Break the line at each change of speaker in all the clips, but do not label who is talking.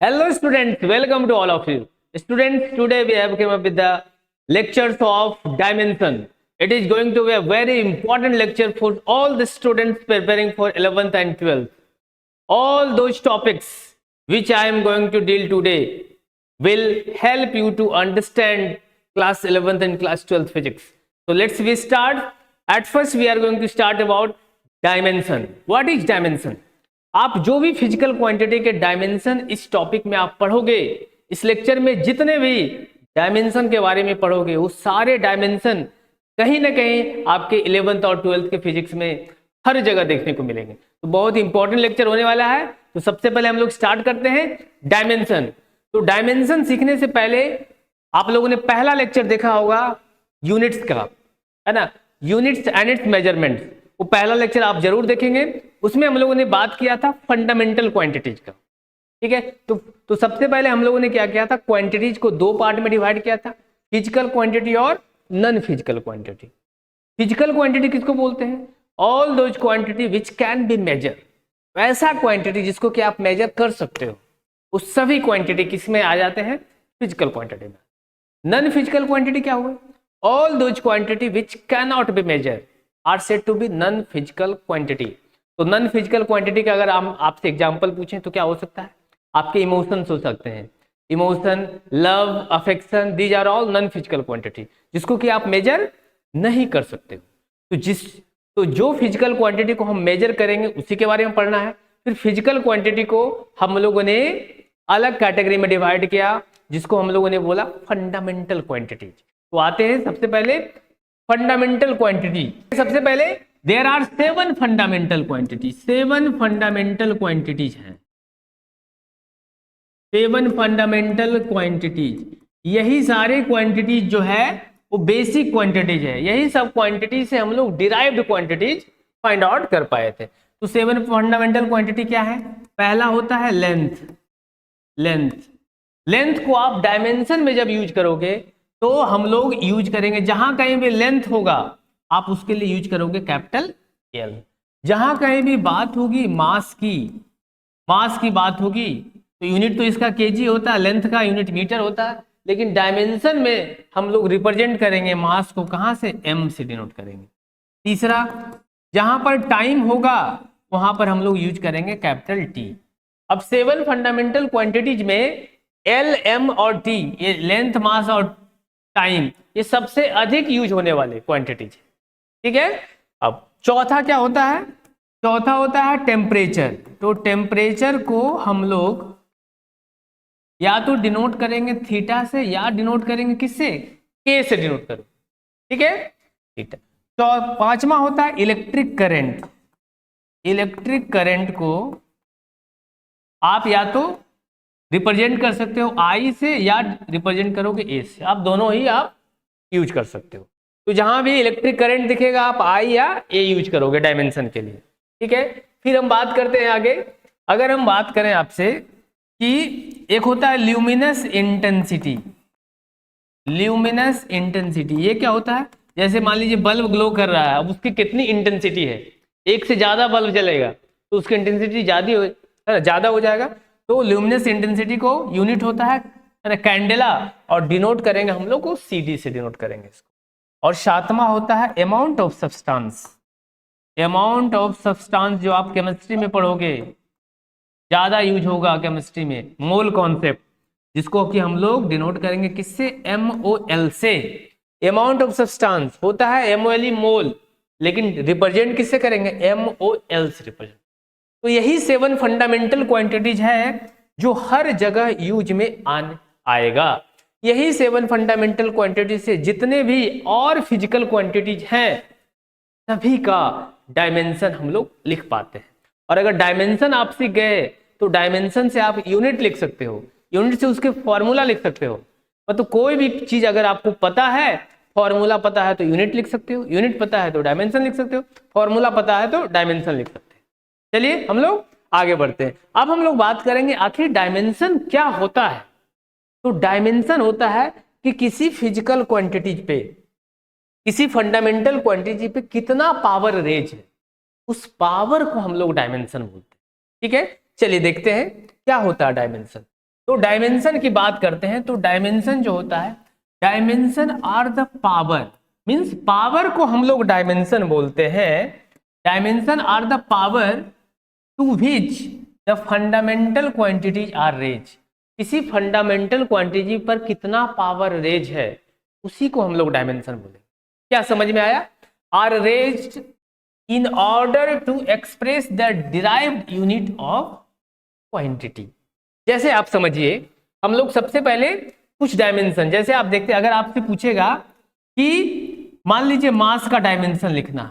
Hello students, welcome to all of you. Students, today we have come up with the lectures of dimension. It is going to be a very important lecture for all the students preparing for 11th and 12th. All those topics which I am going to deal today will help you to understand class 11th and class 12th physics. So let's we start. At first we are going to start about dimension. What is dimension? आप जो भी physical quantity के dimension इस topic में आप पढ़ोगे, इस lecture में जितने भी डायमेंशन के बारे में पढ़ोगे वो सारे डायमेंशन कहीं ना कहीं आपके 11th और 12th के फिजिक्स में हर जगह देखने को मिलेंगे। तो बहुत इंपॉर्टेंट लेक्चर होने वाला है। तो सबसे पहले हम लोग स्टार्ट करते हैं डायमेंशन। तो डायमेंशन सीखने से पहले आप लोगों ने पहला लेक्चर देखा होगा यूनिट्स का, है ना, यूनिट्स एंड इट्स मेजरमेंट्स। वो पहला लेक्चर आप जरूर देखेंगे। उसमें हम लोगों ने बात किया था फंडामेंटल क्वांटिटीज का, ठीक है। तो सबसे पहले हम लोगों ने क्या किया था, क्वांटिटीज को दो पार्ट में डिवाइड किया था, फिजिकल क्वांटिटी और non physical quantity. Physical quantity किसको बोलते हैं? All those quantity which can be measure, ऐसा क्वांटिटी जिसको कि आप मेजर कर सकते हो, उस सभी क्वांटिटी किसमें आ जाते हैं? फिजिकल क्वांटिटी में। नॉन फिजिकल क्वांटिटी क्या हुआ? All those quantity which can not be measure are said to be non physical quantity. तो नॉन फिजिकल क्वांटिटी का अगर हम आपसे एग्जांपल पूछें तो क्या हो सकता है? आपके इमोशंस हो सकते हैं, emotion, love, affection, these are all non physical quantity जिसको कि आप मेजर नहीं कर सकते हो। तो जो फिजिकल क्वांटिटी को हम मेजर करेंगे उसी के बारे में पढ़ना है। फिर फिजिकल क्वांटिटी को हम लोगों ने अलग कैटेगरी में डिवाइड किया जिसको हम लोगों ने बोला फंडामेंटल क्वांटिटीज। तो आते हैं सबसे पहले फंडामेंटल क्वांटिटी। सबसे पहले there are 7 fundamental quantity, 7 fundamental quantities हैं, 7 फंडामेंटल क्वांटिटीज। यही सारे क्वांटिटीज जो है वो बेसिक क्वांटिटीज है। यही सब क्वांटिटी से हम लोग डिराइव्ड क्वांटिटीज फाइंड आउट कर पाए थे। तो 7 फंडामेंटल क्वांटिटी क्या है? पहला होता है लेंथ। लेंथ को आप डायमेंशन में जब यूज करोगे तो हम लोग यूज करेंगे, जहां कहीं भी लेंथ होगा आप उसके लिए यूज करोगे कैपिटल एल। जहां कहीं भी बात होगी मास की बात होगी तो यूनिट तो इसका केजी होता है, लेंथ का यूनिट मीटर होता है, लेकिन डायमेंशन में हम लोग रिप्रेजेंट करेंगे मास को कहां से? एम से डिनोट करेंगे। तीसरा, जहां पर टाइम होगा वहां पर हम लोग यूज करेंगे कैपिटल टी। अब 7 फंडामेंटल क्वांटिटीज में एल, एम और टी, ये लेंथ, मास और टाइम, ये सबसे अधिक यूज होने वाले क्वांटिटीज, ठीक है। अब चौथा क्या होता है? चौथा होता है टेम्परेचर। तो टेम्परेचर को हम लोग या तो डिनोट करेंगे थीटा से या डिनोट करेंगे किससे? के से डिनोट करो, ठीक है, थीटा। तो पांचवा होता है इलेक्ट्रिक करंट। इलेक्ट्रिक करंट को आप या तो रिप्रेजेंट कर सकते हो आई से या रिप्रेजेंट करोगे ए से, आप दोनों ही आप यूज कर सकते हो। तो जहां भी इलेक्ट्रिक करंट दिखेगा आप आई या ए यूज करोगे डायमेंशन के लिए, ठीक है। फिर हम बात करते हैं आगे। अगर हम बात करें आपसे कि एक होता है ल्यूमिनस इंटेंसिटी। ल्यूमिनस इंटेंसिटी ये क्या होता है? जैसे मान लीजिए बल्ब ग्लो कर रहा है, अब उसकी कितनी इंटेंसिटी है? एक से ज्यादा बल्ब जलेगा तो उसकी इंटेंसिटी ज्यादा हो जाएगा। तो ल्यूमिनस इंटेंसिटी को यूनिट होता है ना कैंडेला, और डिनोट करेंगे हम लोग को सीडी से डिनोट करेंगे इसको। और सातवां होता है amount of substance. Amount of substance जो आप केमिस्ट्री में पढ़ोगे, ज्यादा यूज होगा केमिस्ट्री में, मोल कॉन्सेप्ट, जिसको कि हम लोग डिनोट करेंगे किससे? MOL से। अमाउंट ऑफ सब्सटेंस होता है MOLE, मोल, लेकिन रिप्रेजेंट किससे करेंगे? MOL से रिप्रेजेंट। तो यही 7 फंडामेंटल क्वांटिटीज है जो हर जगह यूज में आएगा। यही 7 फंडामेंटल क्वांटिटीज से जितने भी और फिजिकल क्वांटिटीज हैं सभी का डायमेंशन हम लोग लिख पाते हैं। और अगर डायमेंशन आप सीख गए तो डायमेंशन से आप यूनिट लिख सकते हो, यूनिट से उसके फॉर्मूला लिख सकते हो। मतलब कोई भी चीज अगर आपको पता है, फॉर्मूला पता है तो यूनिट लिख सकते हो, यूनिट पता है तो डायमेंशन लिख सकते हो, फॉर्मूला पता है तो डायमेंशन लिख सकते हो। चलिए हम लोग आगे बढ़ते हैं। अब हम लोग बात करेंगे आखिर डायमेंशन क्या होता है। तो डायमेंशन होता है कि किसी फिजिकल क्वांटिटीज पे, किसी फंडामेंटल क्वांटिटी पे कितना पावर रेंज है, उस पावर को हम लोग डायमेंशन बोलते हैं, ठीक है। चलिए देखते हैं क्या होता है डायमेंशन। तो डायमेंशन की बात करते हैं, तो डायमेंशन जो होता है, dimension are the power, means power को हम लोग डायमेंशन बोलते हैं। Dimension are the power to which the fundamental quantities are raise. किसी फंडामेंटल क्वांटिटी पर कितना पावर रेज है, उसी को हम लोग डायमेंशन बोलेंगे। क्या समझ में आया? Are raised in order to express the derived unit of quantity. जैसे आप समझिए, हम लोग सबसे पहले कुछ डायमेंशन, जैसे आप देखते हैं, अगर आपसे पूछेगा कि मान लीजिए मास का डायमेंशन लिखना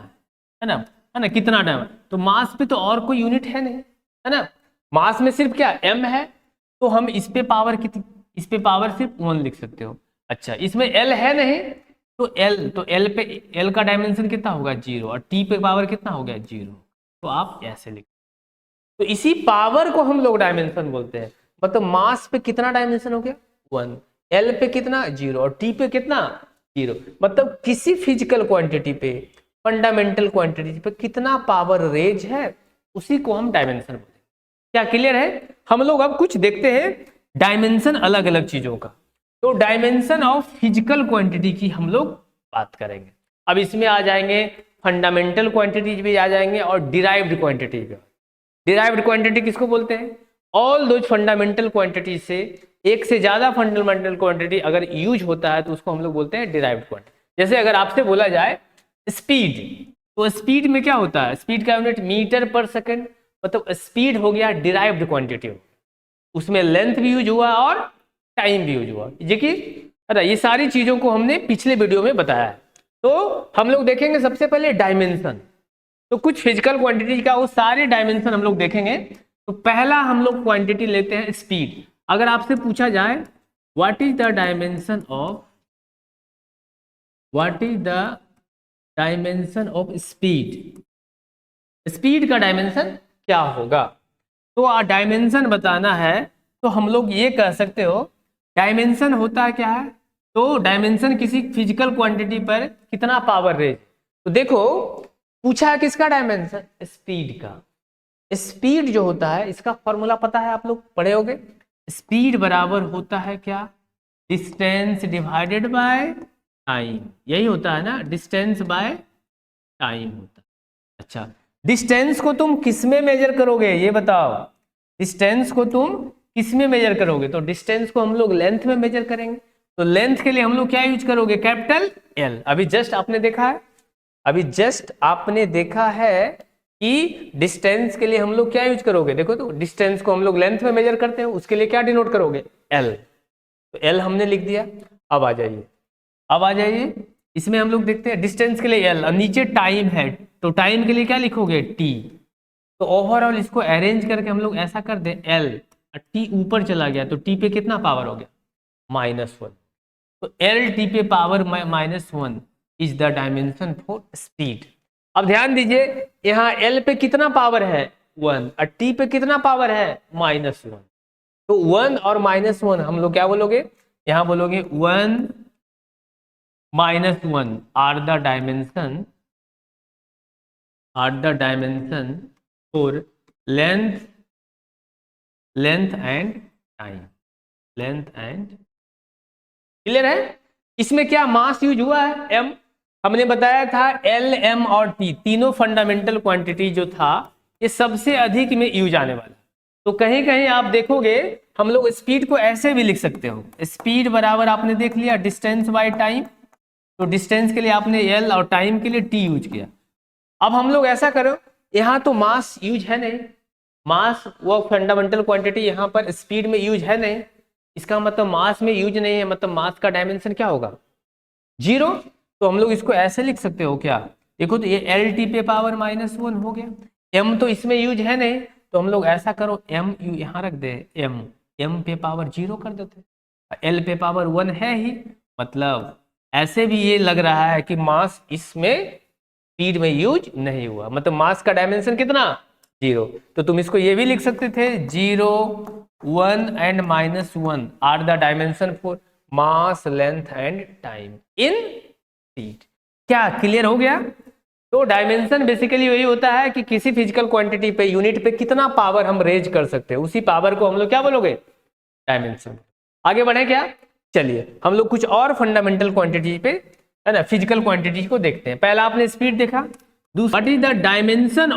है ना, कितना डायमेंशन, तो मास पे तो और कोई यूनिट है नहीं, है ना, मास में सिर्फ क्या m है, तो हम इस पे पावर कितनी, इस पे पावर सिर्फ 1 लिख सकते हो। अच्छा, इसमें l है नहीं, तो l पे l का डायमेंशन कितना होगा 0, और t पे पावर कितना हो गया 0, तो आप ऐसे लिख, तो इसी पावर को हम लोग डायमेंशन बोलते हैं। मतलब मास पे कितना डायमेंशन हो गया 1, एल पे कितना 0, और टी पे कितना 0। मतलब किसी फिजिकल क्वांटिटी पे, फंडामेंटल क्वांटिटी पे कितना पावर रेज है, उसी को हम डायमेंशन बोलते हैं। क्या क्लियर है? हम लोग अब कुछ देखते हैं डायमेंशन अलग अलग चीजों का। तो डायमेंशन ऑफ फिजिकल क्वांटिटी की हम लोग बात करेंगे। अब इसमें आ जाएंगे फंडामेंटल क्वांटिटीज भी आ जाएंगे और डिराइव्ड क्वांटिटी भी। डिराइव्ड क्वांटिटी किसको बोलते हैं? ऑल दोज फंडामेंटल क्वांटिटी से एक से ज्यादा फंडामेंटल क्वांटिटी अगर यूज होता है तो उसको हम लोग बोलते हैं डिराइव्ड क्वांटिटी। जैसे अगर आपसे बोला जाए स्पीड, तो स्पीड में क्या होता है? स्पीड का यूनिट मीटर पर सेकंड, मतलब स्पीड हो गया डिराइव्ड क्वांटिटी, उसमें लेंथ भी यूज हुआ और टाइम भी यूज हुआ। देखिए ये सारी चीजों को हमने पिछले वीडियो में बताया है। तो हम लोग देखेंगे सबसे पहले डायमेंशन, तो कुछ फिजिकल क्वांटिटी का वो सारे डायमेंशन हम लोग देखेंगे। तो पहला हम लोग क्वांटिटी लेते हैं स्पीड। अगर आपसे पूछा जाए what is the dimension of speed, speed का डायमेंशन क्या होगा, तो डायमेंशन बताना है तो हम लोग ये कह सकते हो डायमेंशन होता क्या है, तो डायमेंशन किसी फिजिकल क्वांटिटी पर कितना पावर रेज। तो देखो पूछा है किसका डायमेंशन, स्पीड का। स्पीड जो होता है इसका फॉर्मूला पता है, आप लोग पढ़े होंगे। स्पीड बराबर होता है क्या, डिस्टेंस डिवाइडेड बाय टाइम, यही होता है ना, डिस्टेंस बाय टाइम होता है। अच्छा, डिस्टेंस को तुम किस में मेजर करोगे ये बताओ, डिस्टेंस को तुम किस में मेजर करोगे? तो डिस्टेंस को हम लोग लेंथ में मेजर करेंगे। तो लेंथ के लिए हम लोग क्या यूज करोगे, कैपिटल एल। अभी जस्ट आपने देखा है कि डिस्टेंस के लिए हम लोग क्या यूज करोगे, देखो तो डिस्टेंस को हम लोग लेंथ में मेजर करते हैं, उसके लिए क्या डिनोट करोगे, एल। तो एल हमने लिख दिया। अब आ जाइए इसमें हम लोग देखते हैं डिस्टेंस के लिए एल और नीचे टाइम है, तो टाइम के लिए क्या लिखोगे, टी। तो ओवरऑल इसको अरेंज करके हम लोग ऐसा कर दे, एल टी ऊपर चला गया तो टी पे कितना पावर हो गया, -1। तो एल टी पे पावर -1 is the dimension for speed. अब ध्यान दीजिए यहाँ एल पे कितना पावर है 1 और टी पे कितना पावर है -1। तो 1 और -1 हम लोग क्या बोलोगे, यहाँ बोलोगे 1 -1 are the dimension for length and time, clear है? इसमें क्या मास यूज हुआ है, m। हमने बताया था L, M और T तीनों फंडामेंटल क्वांटिटी जो था ये सबसे अधिक में यूज आने वाला। तो कहीं कहीं आप देखोगे हम लोग स्पीड को ऐसे भी लिख सकते हो, स्पीड बराबर आपने देख लिया डिस्टेंस बाय टाइम, तो डिस्टेंस के लिए आपने L और टाइम के लिए T यूज किया। अब हम लोग ऐसा करो, यहाँ तो मास यूज है नहीं, मास वो फंडामेंटल क्वांटिटी यहाँ पर स्पीड में यूज है नहीं, इसका मतलब मास में यूज नहीं है, मतलब मास का डायमेंशन क्या होगा 0। तो हम लोग इसको ऐसे लिख सकते हो क्या, देखो तो ये एल टी पे पावर -1 हो गया, m तो इसमें यूज है नहीं, तो हम लोग ऐसा करो m यहाँ रख दे, m पे पावर 0 कर देते, l पे पावर 1 है ही, मतलब ऐसे भी ये लग रहा है कि मास इसमें स्पीड में यूज नहीं हुआ, मतलब मास का डायमेंशन कितना 0। तो तुम इसको ये भी लिख सकते थे 0, 1 and -1 are the dimension for mass, length and time in speed. क्या क्लियर हो गया? तो डायमेंशन बेसिकली वही होता है कि किसी फिजिकल क्वांटिटी पे, यूनिट पे कितना पावर हम रेज कर सकते हैं, उसी पावर को हम लोग क्या बोलोगे, डायमेंशन। आगे बढ़े क्या? चलिए हम लोग कुछ और फंडामेंटल क्वांटिटी पे, है ना, फिजिकल क्वांटिटी को देखते हैं। पहला आपने स्पीड देखा, दूसरा what is the dimension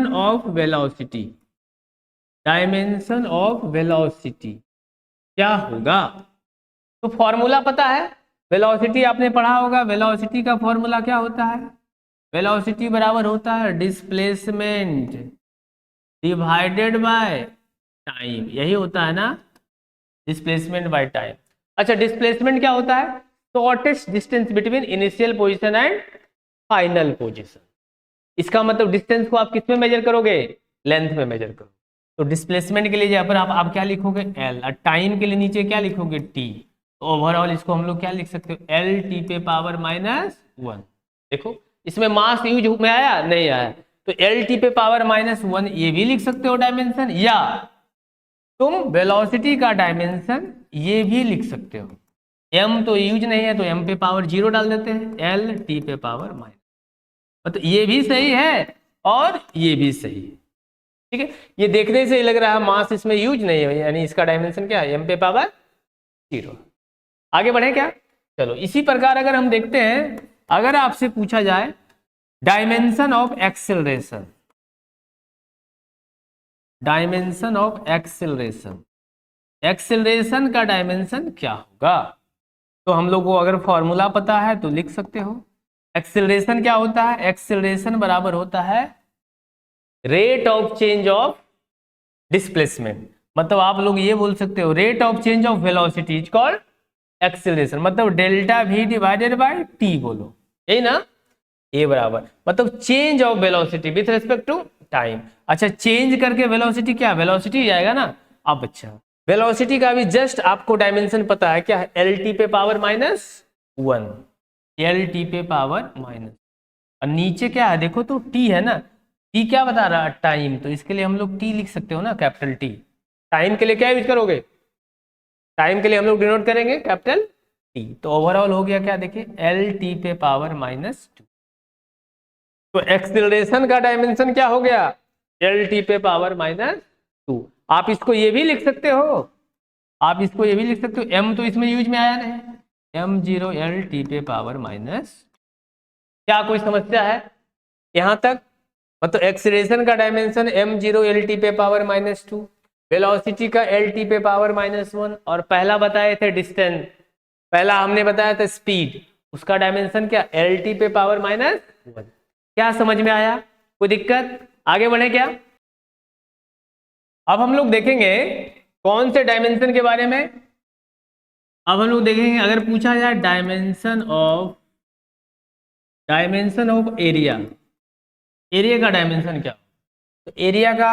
of velocity. Dimension of velocity क्या होगा? तो फॉर्मूला पता है, वेलोसिटी आपने पढ़ा होगा। वेलोसिटी का फॉर्मूला क्या होता है? वेलोसिटी बराबर होता है डिस्प्लेसमेंट डिवाइडेड बाय टाइम, यही होता है ना, डिस्प्लेसमेंट बाय टाइम। अच्छा, डिस्प्लेसमेंट क्या होता है? Shortest distance between initial position and final position. इसका मतलब डिस्टेंस को आप किस में मेजर करोगे? लेंथ में मेजर करो। तो डिस्प्लेसमेंट के लिए यहाँ पर आप क्या लिखोगे? एल, और टाइम के लिए नीचे क्या लिखोगे? टी। तो ओवरऑल इसको हम लोग क्या लिख सकते हो? एल टी पे पावर -1। देखो इसमें मास यूज में आया नहीं आया, तो एल टी पे पावर -1 ये भी लिख सकते हो डायमेंशन, या तुम वेलोसिटी का डायमेंशन ये भी लिख सकते हो। एम तो यूज नहीं है तो एम पे पावर 0 डाल देते हैं, एल टी पे पावर -, मतलब ये भी सही है और ये भी सही है। ठीक है, ये देखने से ही लग रहा है मास इसमें यूज नहीं है, यानी इसका डायमेंशन क्या है? एम पे पावर 0। आगे बढ़े क्या? चलो इसी प्रकार अगर हम देखते हैं, अगर आपसे पूछा जाए dimension of acceleration, dimension of acceleration, acceleration का डायमेंशन क्या होगा? तो हम लोग को अगर फॉर्मूला पता है तो लिख सकते हो। एक्सेलरेशन क्या होता है? एक्सेलरेशन बराबर होता है rate of change of displacement. मतलब आप लोग ये बोल सकते हो rate of change of velocity is called acceleration, मतलब delta V divided by T बोलो, यही ना। ए बराबर मतलब change of velocity with respect to time. अच्छा, चेंज करके वेलोसिटी क्या? वेलोसिटी जाएगा ना। अब अच्छा, वेलोसिटी का भी जस्ट आपको डायमेंशन पता है क्या है? एल टी पे पावर -1, एल टी पे पावर माइनस, और नीचे क्या है देखो तो टी है ना। टी क्या बता रहा है? टाइम। तो इसके लिए हम लोग टी लिख सकते हो ना, कैपिटल टी। टाइम के लिए क्या यूज करोगे? टाइम के लिए हम लोग डिनोट करेंगे कैपिटल टी। तो ओवरऑल हो गया क्या? देखिए एल टी पे पावर -2। तो एक्सीलरेशन का डायमेंशन क्या हो गया? एल टी पे पावर -2। आप इसको ये भी लिख सकते हो, आप इसको ये भी लिख सकते हो, एम तो इसमें यूज में आया नहीं, m0 एल टी पे पावर -। क्या कोई समस्या है यहां तक? मतलब एक्सीलरेशन का डायमेंशन m0 एल टी पे पावर -2, वेलोसिटी का एल टी पे पावर -1, और पहला बताए थे डिस्टेंस, पहला हमने बताया था स्पीड, उसका डायमेंशन क्या? एल टी पे पावर -1। क्या समझ में आया? कोई दिक्कत? आगे बढ़े क्या? अब हम लोग देखेंगे कौन से डायमेंशन के बारे में। अब हम लोग देखेंगे अगर पूछा जाए डायमेंशन ऑफ एरिया, एरिया का डायमेंशन क्या? तो एरिया का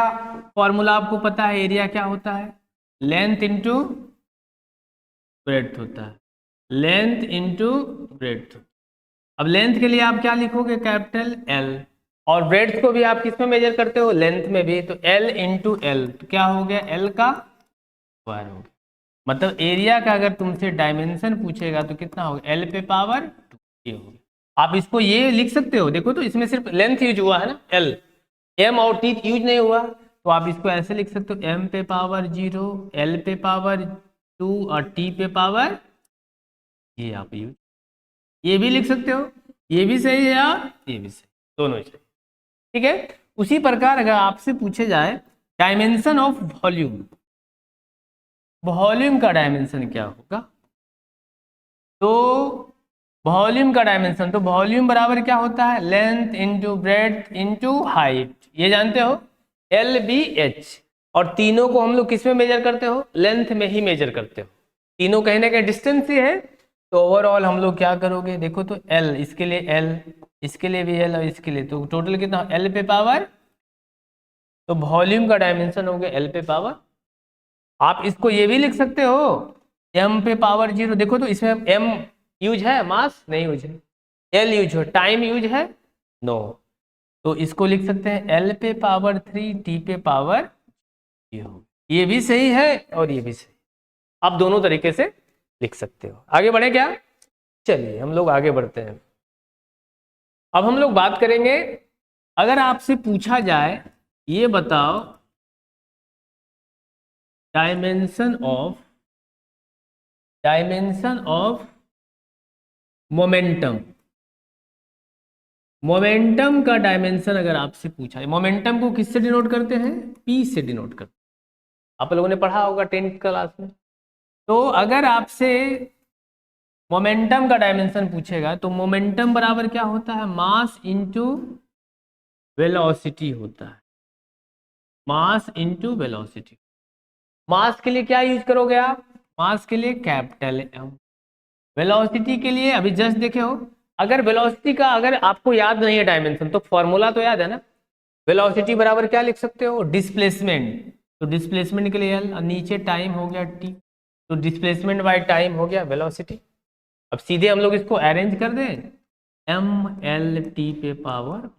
फॉर्मूला आपको पता है, एरिया क्या होता है? लेंथ इंटू ब्रेड्थ होता है, लेंथ इंटू ब्रेड्थ। अब लेंथ के लिए आप क्या लिखोगे? Capital L. और ब्रेड्थ को भी आप किस में मेजर करते हो? लेंथ में भी। तो एल इंटू एल, तो क्या हो गया? एल का स्क्वायर हो गया। मतलब एरिया का अगर तुमसे डायमेंशन पूछेगा तो कितना होगा? एल पे पावर 2 ये होगा। आप इसको ये लिख सकते हो, देखो तो इसमें सिर्फ लेंथ यूज हुआ है ना, एल, एम और टी यूज नहीं हुआ, तो आप इसको ऐसे लिख सकते हो, एम पे पावर 0, एल पे पावर 2 और टी पे पावर, ये आप यूज, ये भी लिख सकते हो, ये भी सही है और ये भी सही, दोनों सही। ठीक है, उसी प्रकार अगर आपसे पूछे जाए डायमेंशन ऑफ वॉल्यूम, वॉल्यूम का डायमेंशन क्या होगा? तो वॉल्यूम का डायमेंशन, तो वॉल्यूम बराबर क्या होता है? Length into breadth into height, ये जानते हो, एल बी एच। और तीनों को हम लोग किस में मेजर करते हो? लेंथ में ही मेजर करते हो। तीनों कहने का डिस्टेंस ही है, तो ओवरऑल हम लोग क्या करोगे? देखो तो एल, इसके लिए एल, इसके लिए भी एल और इसके लिए, तो टोटल कितना? एल पे पावर, तो वॉल्यूम का डायमेंशन हो गया एल पे पावर। आप इसको ये भी लिख सकते हो, एम पे पावर 0। देखो तो इसमें एम यूज है, मास नहीं यूज है, एल यूज हो, टाइम यूज है, नो। तो इसको लिख सकते हैं एल पे पावर 3 टी पे पावर 0। ये भी सही है और ये भी सही, आप दोनों तरीके से लिख सकते हो। आगे बढ़े क्या? चलिए हम लोग आगे बढ़ते हैं। अब हम लोग बात करेंगे, अगर आपसे पूछा जाए ये बताओ डायमेंशन ऑफ मोमेंटम। मोमेंटम का डायमेंशन अगर आपसे पूछा है, मोमेंटम को किससे डिनोट करते हैं? पी से डिनोट करते हैं। आप लोगों ने पढ़ा होगा 10th क्लास में। तो अगर आपसे मोमेंटम का डायमेंशन पूछेगा तो मोमेंटम बराबर क्या होता है? मास इंटू वेलोसिटी होता है। Mass into velocity. मास के लिए क्या यूज करोगे आप? मास के लिए कैपिटल एम। वेलोसिटी के लिए अभी जस्ट देखे हो, अगर वेलोसिटी का अगर आपको याद नहीं है डायमेंशन तो फॉर्मूला तो याद है ना। वेलोसिटी बराबर क्या लिख सकते हो? डिस्प्लेसमेंट। तो डिस्प्लेसमेंट के लिए एल, नीचे टाइम हो गया टी, तो डिस्प्लेसमेंट बाय टाइम हो गया वेलोसिटी। अब सीधे हम लोग इसको अरेंज कर दें, एम एल टी पे पावर,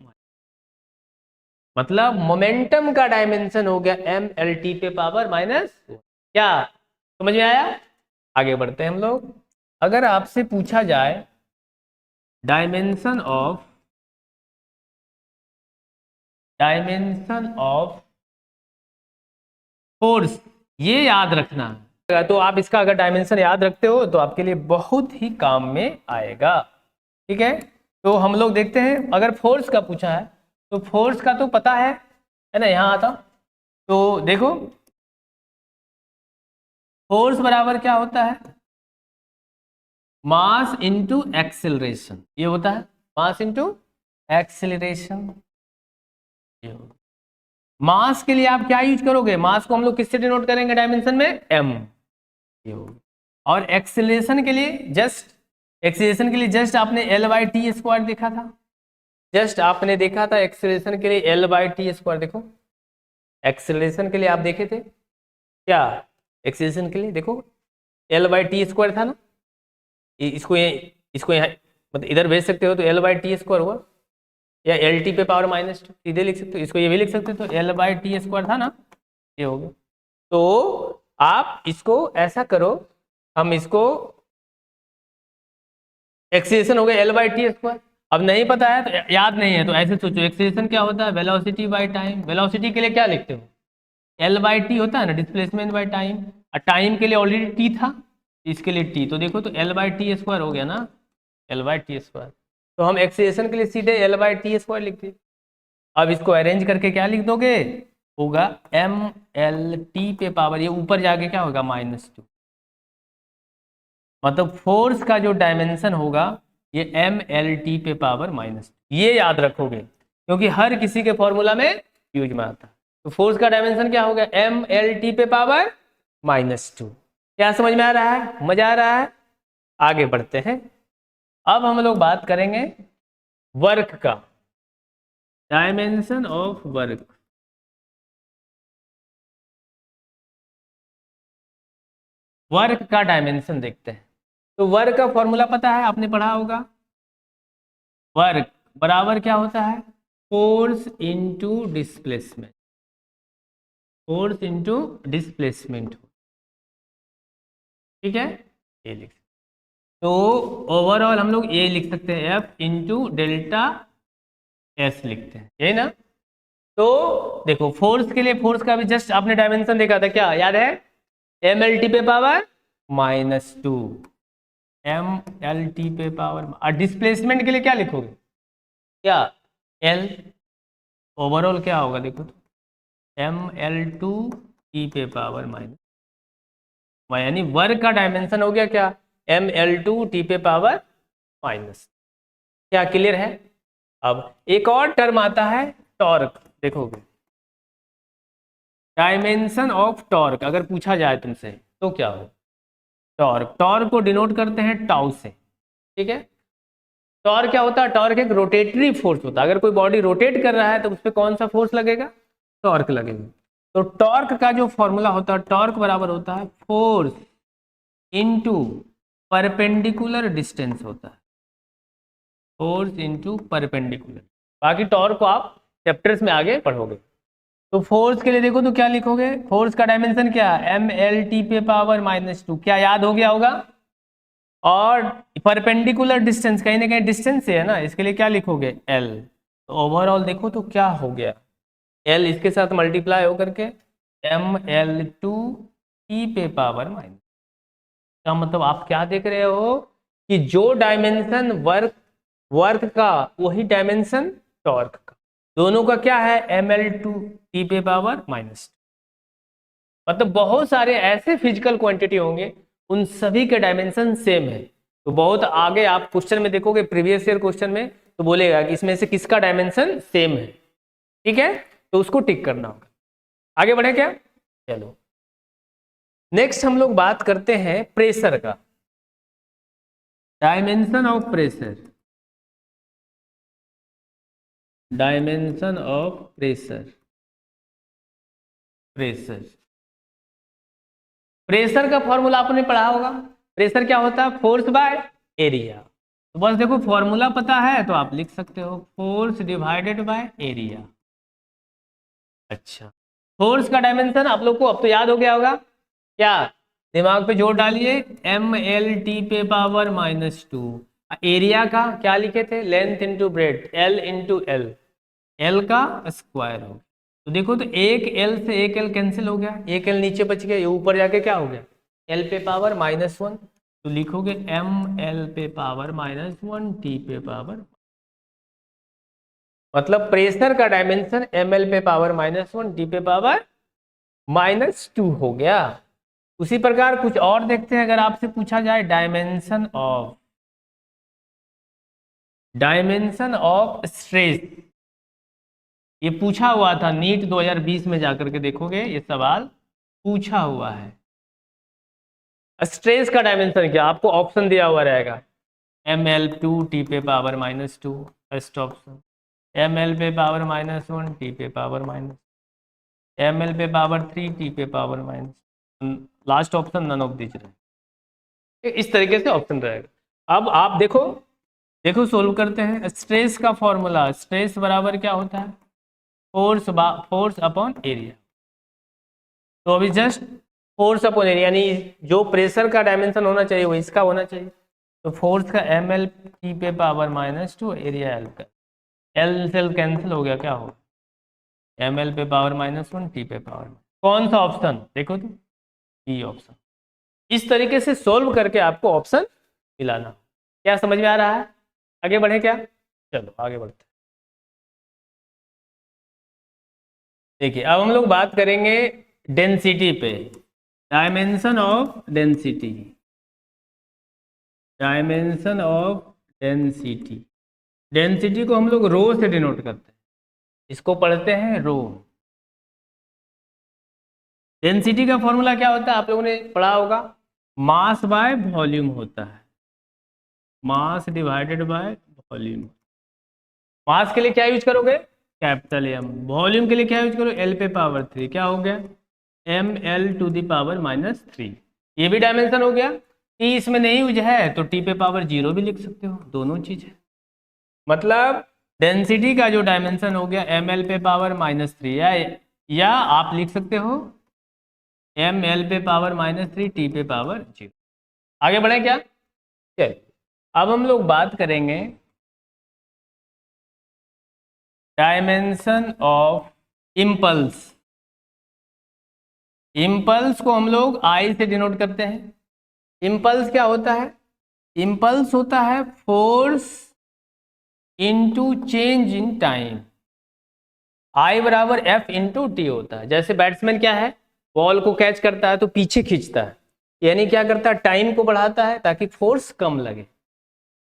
मतलब मोमेंटम का डायमेंशन हो गया एम एल टी पे पावर माइनस। क्या समझ में आया? आगे बढ़ते हैं हम लोग। अगर आपसे पूछा जाए डायमेंशन ऑफ फोर्स, ये याद रखना है। तो आप इसका अगर डायमेंशन याद रखते हो तो आपके लिए बहुत ही काम में आएगा। ठीक है, तो हम लोग देखते हैं। अगर फोर्स का पूछा है तो फोर्स का तो पता है ना, यहां आता। तो देखो फोर्स बराबर क्या होता है? मास इंटू एक्सेलरेशन, ये होता है मास इंटू एक्सेलरेशन। मास के लिए आप क्या यूज करोगे? मास को हम लोग किससे डिनोट करेंगे डायमेंशन में? एम। और एक्सेलरेशन के लिए जस्ट आपने एल बाई टी स्क्वायर देखा था। जस्ट आपने देखा था एक्सेलरेशन के लिए एल बाई टी स्क्वायर। देखो एक्सेलरेशन के लिए आप देखे थे क्या? एक्सेलरेशन के लिए देखो एल बाई टी स्क्वायर था ना। इसको यहाँ मतलब इधर भेज सकते हो तो एल बाई टी स्क्वायर हुआ, या एल टी पे पावर माइनस टू सीधे लिख सकते हो। इसको ये भी लिख सकते हो, तो एल बाई टी स्क्वायर था ना, ये हो गया। तो आप इसको ऐसा करो, हम इसको एक्सेलरेशन हो गया एल बाई टी स्क्वायर। अब नहीं पता है तो याद नहीं है तो ऐसे सोचो, एक्सेलरेशन क्या होता है? Velocity by time. वेलोसिटी के लिए क्या लिखते हो? एल बाई टी होता है ना, डिस्प्लेसमेंट बाय टाइम। और टाइम के लिए ऑलरेडी टी था, इसके लिए टी, तो देखो तो एल बाई टी स्क्वायर हो गया ना, एल बाई टी स्क्वायर। तो हम एक्सेलरेशन के लिए सीधे एल बाई टी स्क्वायर लिख दिए। अब इसको अरेंज करके क्या लिख दोगे? होगा एम एल टी पे पावर, ये ऊपर जाके क्या होगा? Minus two. मतलब फोर्स का जो डायमेंशन होगा ये एम एल टी पे पावर माइनस, ये याद रखोगे क्योंकि हर किसी के फॉर्मूला में यूज में आता है। तो फोर्स का डायमेंशन क्या होगा? एम एल टी पे पावर माइनस टू। क्या समझ में आ रहा है? मजा आ रहा है? आगे बढ़ते हैं। अब हम लोग बात करेंगे वर्क का, डायमेंशन ऑफ वर्क। वर्क का डायमेंशन देखते हैं। तो वर्क का फॉर्मूला पता है, आपने पढ़ा होगा। वर्क बराबर क्या होता है? Force into displacement. Force into displacement, ठीक है, ये लिख। तो ओवरऑल हम लोग ये लिख सकते हैं एफ इंटू डेल्टा एस लिखते हैं, यही ना। तो देखो फोर्स के लिए, फोर्स का भी जस्ट आपने डायमेंशन देखा था, क्या याद है? एम एल टी पे power minus two, M L T पे पावर। और डिस्प्लेसमेंट के लिए क्या लिखोगे? क्या? एल। ओवरऑल क्या होगा देखो तो, एम एल टू टी पे पावर माइनस, यानी वर्क का डायमेंशन हो गया क्या? एम एल टू टी पे पावर माइनस। क्या क्लियर है? अब एक और टर्म आता है टॉर्क, देखोगे डायमेंशन ऑफ टॉर्क अगर पूछा जाए तुमसे तो क्या हो? टॉर्क, टॉर्क को डिनोट करते हैं टाउ से, ठीक है। टॉर्क क्या होता है? टॉर्क एक रोटेटरी फोर्स होता है। अगर कोई बॉडी रोटेट कर रहा है तो उस पर कौन सा फोर्स लगेगा? टॉर्क लगेगा। तो टॉर्क का जो फॉर्मूला होता है, टॉर्क बराबर होता है फोर्स इनटू परपेंडिकुलर डिस्टेंस होता है, फोर्स इनटू परपेंडिकुलर। बाकी टॉर्क को आप चैप्टर्स में आगे पढ़ोगे। तो फोर्स के लिए देखो तो क्या लिखोगे? फोर्स का डायमेंशन क्या है? एम एल टी पे पावर माइनस टू, क्या याद हो गया होगा? और परपेंडिकुलर डिस्टेंस कहीं ना कहीं डिस्टेंस से है ना, इसके लिए क्या लिखोगे? एल। तो ओवरऑल देखो तो क्या हो गया? एल इसके साथ मल्टीप्लाई होकर के एम एल टू टी पे पावर माइनस। का मतलब आप क्या देख रहे हो कि जो डायमेंशन वर्क का वही डायमेंशन टॉर्क का, दोनों का क्या है ml2 टी पे पावर माइनस। मतलब बहुत सारे ऐसे फिजिकल क्वांटिटी होंगे उन सभी के डायमेंशन सेम है। तो बहुत आगे आप क्वेश्चन में देखोगे, प्रीवियस ईयर क्वेश्चन में तो बोलेगा कि इसमें से किसका डायमेंशन सेम है, ठीक है, तो उसको टिक करना होगा। आगे बढ़े क्या? चलो नेक्स्ट हम लोग बात करते हैं प्रेशर का। Dimension of pressure, dimension of pressure. Pressure pressure का फॉर्मूला आपने पढ़ा होगा। प्रेशर क्या होता है? Force by area. तो बस देखो फॉर्मूला पता है तो आप लिख सकते हो, फोर्स डिवाइडेड बाय एरिया। अच्छा, फोर्स का डायमेंशन आप लोग को अब तो याद हो गया होगा, क्या दिमाग पे जोर डालिए, ml/t पे पावर -2। एरिया का क्या लिखे थे? Length into breadth, L into L, L का स्क्वायर हो। तो देखो तो एक एल से एक एल कैंसिल हो गया, एक एल नीचे बच गया, ये ऊपर जाके क्या हो गया? एल पे पावर -1। तो लिखोगे ml पे पावर -1 टी पे पावर, मतलब प्रेशर का डायमेंशन ml पे पावर -1 टी पे पावर -2 हो गया। उसी प्रकार कुछ और देखते हैं, अगर आपसे पूछा जाए डायमेंशन ऑफ स्ट्रेस, ये पूछा हुआ था नीट 2020 में, जाकर के देखोगे ये सवाल पूछा हुआ है। स्ट्रेस का डायमेंशन क्या, आपको ऑप्शन दिया हुआ रहेगा, ml2 टी पे पावर -2 फर्स्ट ऑप्शन, ml पे पावर -1 टी पे पावर ml पे पावर 3 टी पे power minus, last option none of these रहे। इस तरीके से ऑप्शन रहेगा। अब आप देखो देखो सोल्व करते हैं। स्ट्रेस का फॉर्मूला, स्ट्रेस बराबर क्या होता है? Force upon area. तो अभी जस्ट फोर्स अपॉन एरिया, यानी जो प्रेशर का डायमेंशन होना चाहिए वो इसका होना चाहिए। तो फोर्स का ml टी पे पावर -2, एरिया एल का, एल से कैंसिल हो गया, क्या होगा? ml पे पावर -1 टी पे पावर, कौन सा ऑप्शन देखो तो, ई ऑप्शन। इस तरीके से सोल्व करके आपको ऑप्शन मिलाना। क्या समझ में आ रहा है? आगे बढ़े क्या? चलो आगे बढ़ते हैं। देखिए अब हम लोग बात करेंगे डेंसिटी पे, dimension of density, dimension of density. Density को हम लोग रो से डिनोट करते हैं, इसको पढ़ते हैं रो। डेंसिटी का फॉर्मूला क्या होता है? आप लोगों ने पढ़ा होगा, मास बाय वॉल्यूम होता है, मास डिवाइडेड बाय वॉल्यूम। मास के लिए क्या यूज करोगे? Capital M. वॉल्यूम के लिए क्या यूज करो? एल पे पावर 3, क्या हो गया? ml/पावर -3। ये भी डायमेंशन हो गया। टी इसमें नहीं यूज है तो टी पे पावर 0 भी लिख सकते हो, दोनों चीज है। मतलब डेंसिटी का जो डायमेंशन हो गया ml पे पावर -3, या आप लिख सकते हो ml पे पावर -3 टी पे पावर 0। आगे बढ़े क्या? चलिए अब हम लोग बात करेंगे डायमेंशन ऑफ इम्पल्स। इम्पल्स को हम लोग आई से डिनोट करते हैं। इम्पल्स क्या होता है? इम्पल्स होता है force into change in time. I बराबर एफ इंटू टी होता है। जैसे बैट्समैन क्या है, बॉल को कैच करता है तो पीछे खींचता है, यानी क्या करता है? टाइम को बढ़ाता है ताकि फोर्स कम लगे।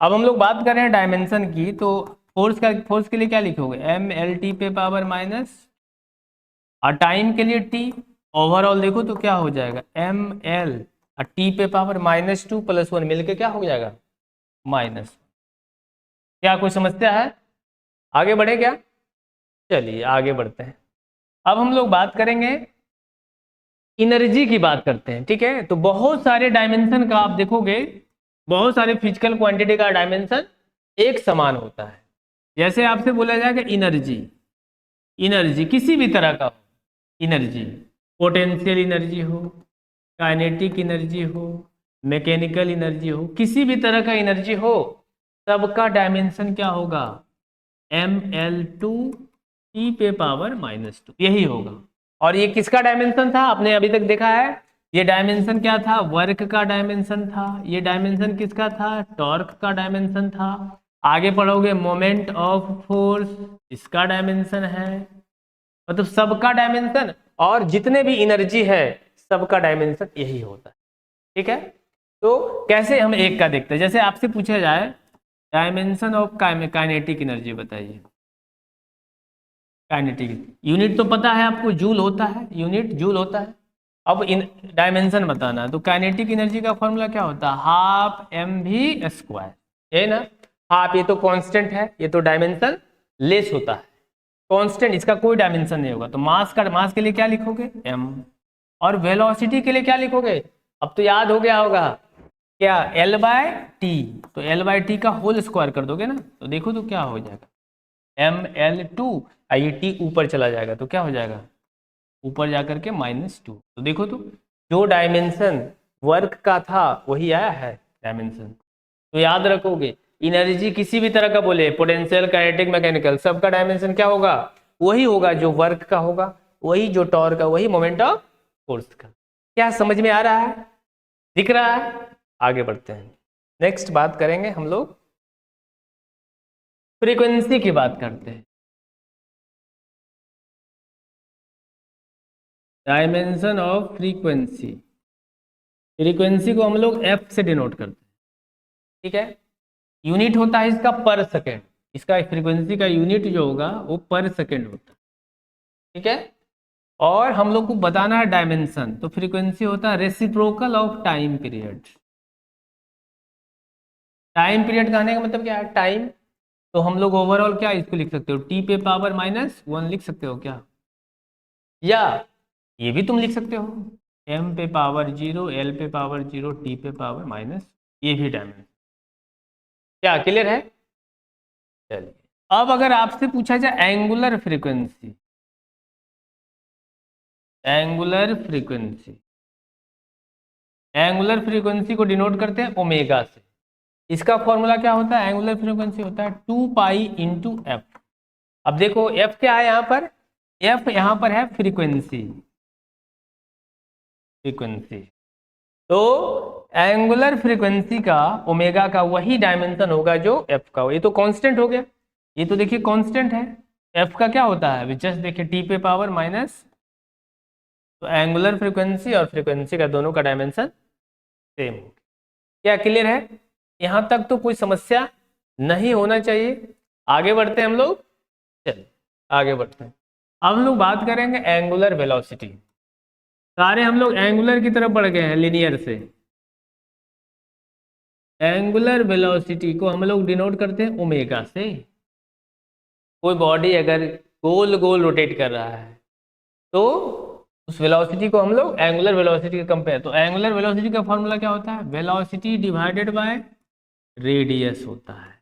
अब हम लोग बात कर रहे हैं डायमेंशन की, तो फोर्स के लिए क्या लिखोगे? ml/t पे पावर माइनस, और टाइम के लिए t। ओवरऑल देखो तो क्या हो जाएगा? ml और t पे पावर -2 + 1 मिलके क्या हो जाएगा? -। क्या कोई समस्या है? आगे बढ़े क्या? चलिए आगे बढ़ते हैं। अब हम लोग बात करेंगे एनर्जी की, बात करते हैं, ठीक है। तो बहुत सारे डायमेंशन का आप देखोगे, बहुत सारे फिजिकल क्वांटिटी का डायमेंशन एक समान होता है। जैसे आपसे बोला जाएगा एनर्जी, एनर्जी किसी भी तरह का एनर्जी, पोटेंशियल एनर्जी हो, काइनेटिक एनर्जी हो, मैकेनिकल एनर्जी हो, किसी भी तरह का एनर्जी हो, सबका डायमेंशन क्या होगा? ml/2 टी पे पावर -2, यही होगा। और ये किसका डायमेंशन था? आपने अभी तक देखा है ये डायमेंशन क्या था? वर्क का डायमेंशन था। ये डायमेंशन किसका था? टॉर्क का डायमेंशन था। आगे पढ़ोगे मोमेंट ऑफ फोर्स, इसका डायमेंशन है। मतलब सबका डायमेंशन और जितने भी एनर्जी है सबका डायमेंशन यही होता है। ठीक है, तो कैसे हम एक का देखते हैं, जैसे आपसे पूछा जाए डायमेंशन ऑफ काइनेटिक एनर्जी बताइए। काइनेटिक यूनिट तो पता है आपको, जूल होता है, यूनिट जूल होता है। अब इन डायमेंशन बताना है, तो काइनेटिक एनर्जी का फॉर्मूला क्या होता है? हाफ एम वी स्क्वायर, है ना। हाफ ये तो कांस्टेंट है, ये तो डायमेंशन लेस होता है। कांस्टेंट इसका कोई डायमेंशन नहीं होगा, तो मास के लिए क्या लिखोगे? एम। और वेलोसिटी के लिए क्या लिखोगे? अब तो याद हो गया होगा क्या? L by T. तो एल बाय टी का होल स्क्वायर कर दोगे ना, तो देखो तो क्या हो जाएगा? ml2, ये टी ऊपर चला जाएगा तो क्या हो जाएगा? ऊपर जाकर के -2। तो देखो तो जो डायमेंशन वर्क का था वही आया है डायमेंशन। तो याद रखोगे, एनर्जी किसी भी तरह का बोले, पोटेंशियल, काइनेटिक, मैकेनिकल, सबका डायमेंशन क्या होगा? वही होगा जो वर्क का होगा, वही जो टॉर्क का, वही मोमेंट ऑफ फोर्स का। क्या समझ में आ रहा है? दिख रहा है? आगे बढ़ते हैं, नेक्स्ट बात करेंगे हम लोग, फ्रीक्वेंसी की बात करते हैं। डायमेंशन ऑफ फ्रीक्वेंसी, फ्रीक्वेंसी को हम लोग एफ से डिनोट करते हैं। ठीक है, यूनिट होता है इसका पर सेकेंड, इसका फ्रीक्वेंसी का यूनिट जो होगा वो पर सेकेंड होता है। ठीक है, और हम लोग को बताना है डायमेंशन, तो फ्रीक्वेंसी होता है reciprocal of time period. Time period कहने का मतलब क्या है? टाइम, तो हम लोग ओवरऑल क्या इसको लिख सकते हो? टी पे पावर -1 लिख सकते हो क्या? या ये भी तुम लिख सकते हो m पे पावर 0, l पे पावर 0, t पे पावर माइनस, ये भी डायमेंशन। क्या क्लियर है? चलिए, अब अगर आपसे पूछा जाए angular frequency, angular frequency, angular frequency को डिनोट करते हैं ओमेगा से। इसका फॉर्मूला क्या होता है? एंगुलर फ्रीक्वेंसी होता है 2 पाई इंटू एफ। अब देखो एफ क्या है यहाँ पर? एफ यहाँ पर है फ्रीक्वेंसी, फ्रीक्वेंसी। तो एंगुलर फ्रीक्वेंसी का ओमेगा का वही डायमेंशन होगा जो एफ का हो। ये तो कांस्टेंट हो गया, ये तो देखिए कांस्टेंट है। एफ का क्या होता है? जस्ट देखिए टी पे पावर माइनस, तो एंगुलर फ्रीक्वेंसी और फ्रीक्वेंसी का दोनों का डायमेंशन सेम हो। क्या क्लियर है? यहां तक तो कोई समस्या नहीं होना चाहिए। आगे बढ़ते हैं हम लोग, चलिए आगे बढ़ते हैं। अब हम लोग बात करेंगे एंगुलर वेलोसिटी। सारे हम लोग एंगुलर की तरफ बढ़ गए हैं लिनियर से। एंगुलर वेलोसिटी को हम लोग डिनोट करते हैं ओमेगा से। कोई बॉडी अगर गोल गोल रोटेट कर रहा है तो उस वेलोसिटी को हम लोग एंगुलर वेलोसिटी के कंपेयर, तो एंगुलर वेलोसिटी का फॉर्मूला क्या होता है? वेलोसिटी डिवाइडेड बाय रेडियस होता है,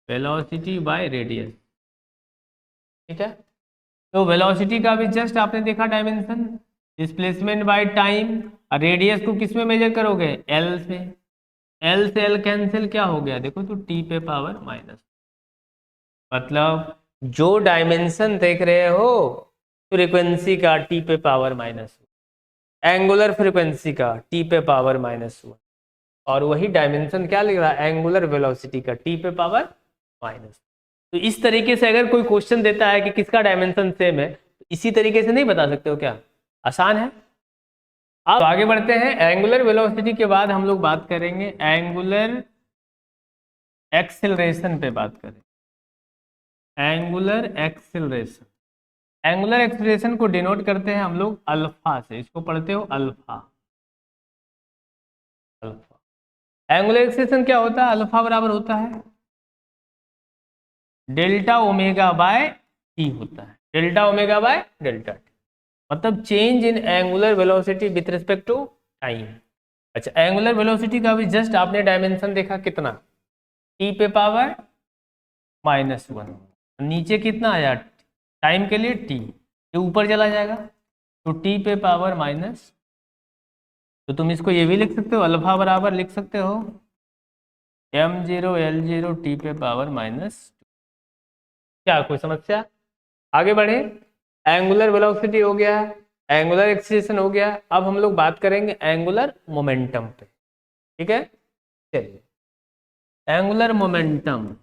वेलोसिटी बाय रेडियस। ठीक है, तो वेलोसिटी का भी जस्ट आपने देखा dimension, displacement by time. Radius को किस में मेजर करोगे? एल से। एल से एल कैंसिल, क्या हो गया देखो तो टी पे पावर माइनस। मतलब जो डायमेंशन देख रहे हो फ्रीक्वेंसी का टी पे पावर -1, एंगुलर फ्रीक्वेंसी का टी पे पावर -1, और वही डायमेंशन क्या लिख रहा है? एंगुलर वेलोसिटी का टी पे पावर माइनस। तो इस तरीके से अगर कोई क्वेश्चन देता है कि किसका डायमेंशन सेम है, तो इसी तरीके से नहीं बता सकते हो क्या? आसान है। अब आगे बढ़ते हैं, एंगुलर वेलोसिटी के बाद हम लोग बात करेंगे एंगुलर एक्सेलरेशन पे बात करें। एंगुलर एक्सेलरेशन, एंगुलर एक्सेलरेशन को डिनोट करते हैं हम लोग अल्फा से। इसको पढ़ते हो अल्फा, अल्फा। एंगुलर एक्सेलरेशन क्या होता है? अल्फा बराबर होता है डेल्टा ओमेगा बाय टी होता है, delta omega by delta T. मतलब change in angular velocity with respect to time. अच्छा, एंगुलर वेलोसिटी का भी जस्ट आपने डायमेंशन देखा कितना? टी पे पावर -1, नीचे कितना आया? टाइम के लिए टी, ये ऊपर चला जाएगा तो टी पे पावर माइनस। तो तुम इसको ये भी लिख सकते हो, अल्फा बराबर लिख सकते हो m0 l0 टी पे पावर -2। क्या कोई समस्या? आगे बढ़े, एंगुलर वेलोसिटी हो गया, एंगुलर एक्सीलरेशन हो गया। अब हम लोग बात करेंगे एंगुलर मोमेंटम पे, ठीक है। चलिए, एंगुलर मोमेंटम,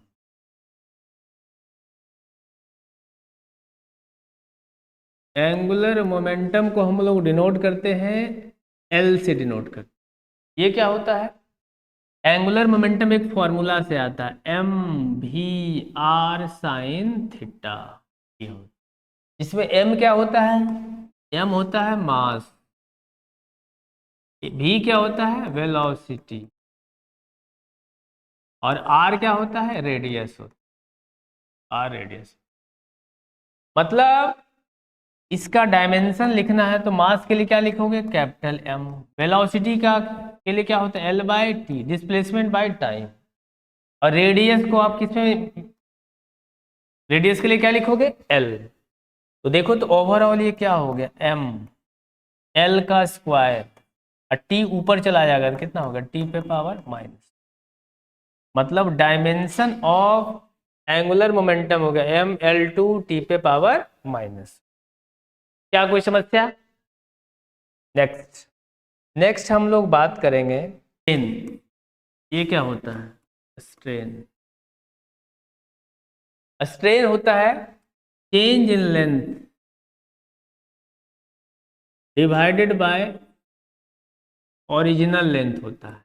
एंगुलर मोमेंटम को हम लोग डिनोट करते हैं एल से डिनोट करते हैं। ये क्या होता है? एंगुलर मोमेंटम एक फॉर्मूला से आता है, M V R sine theta. इसमें एम क्या होता है? एम होता है मास, वी क्या होता है? वेलोसिटी, और आर क्या होता है? रेडियस होता है, आर रेडियस। मतलब इसका डायमेंशन लिखना है तो मास के लिए क्या लिखोगे? Capital M. वेलोसिटी का के लिए क्या होता है? L by T, displacement by time. और रेडियस को आप किसमें, रेडियस के लिए क्या लिखोगे? एल। तो देखो तो ओवरऑल ये क्या हो गया? एम एल का स्क्वायर, और टी ऊपर चला जाएगा तो कितना होगा? टी पे पावर माइनस। मतलब डायमेंशन ऑफ एंगुलर मोमेंटम हो गया एम एल टू टी पे पावर माइनस। क्या कोई समस्या? नेक्स्ट, नेक्स्ट हम लोग बात करेंगे स्ट्रेन। ये क्या होता है? स्ट्रेन, स्ट्रेन होता है change in length divided by original length होता है,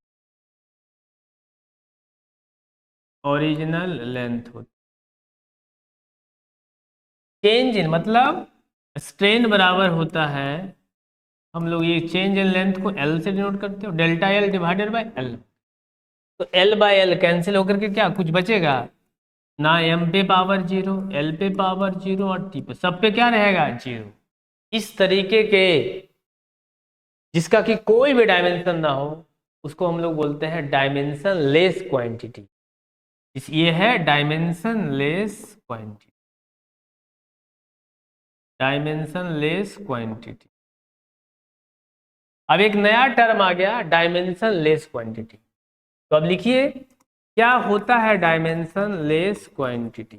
ओरिजिनल लेंथ होता है। चेंज इन मतलब स्ट्रेन बराबर होता है, हम लोग ये चेंज इन लेंथ को एल से डिनोट करते हो, delta L divided by L. तो एल बाय एल कैंसिल होकर के क्या कुछ बचेगा? ना एम पे पावर जीरो, एल पे पावर जीरो, और टी पे सब पे क्या रहेगा? जीरो। इस तरीके के जिसका कि कोई भी डायमेंशन ना हो उसको हम लोग बोलते हैं डायमेंशन लेस क्वांटिटी। ये है dimension less quantity, dimension less quantity. अब एक नया टर्म आ गया, डायमेंशन लेस क्वांटिटी। तो अब लिखिए क्या होता है dimension less quantity.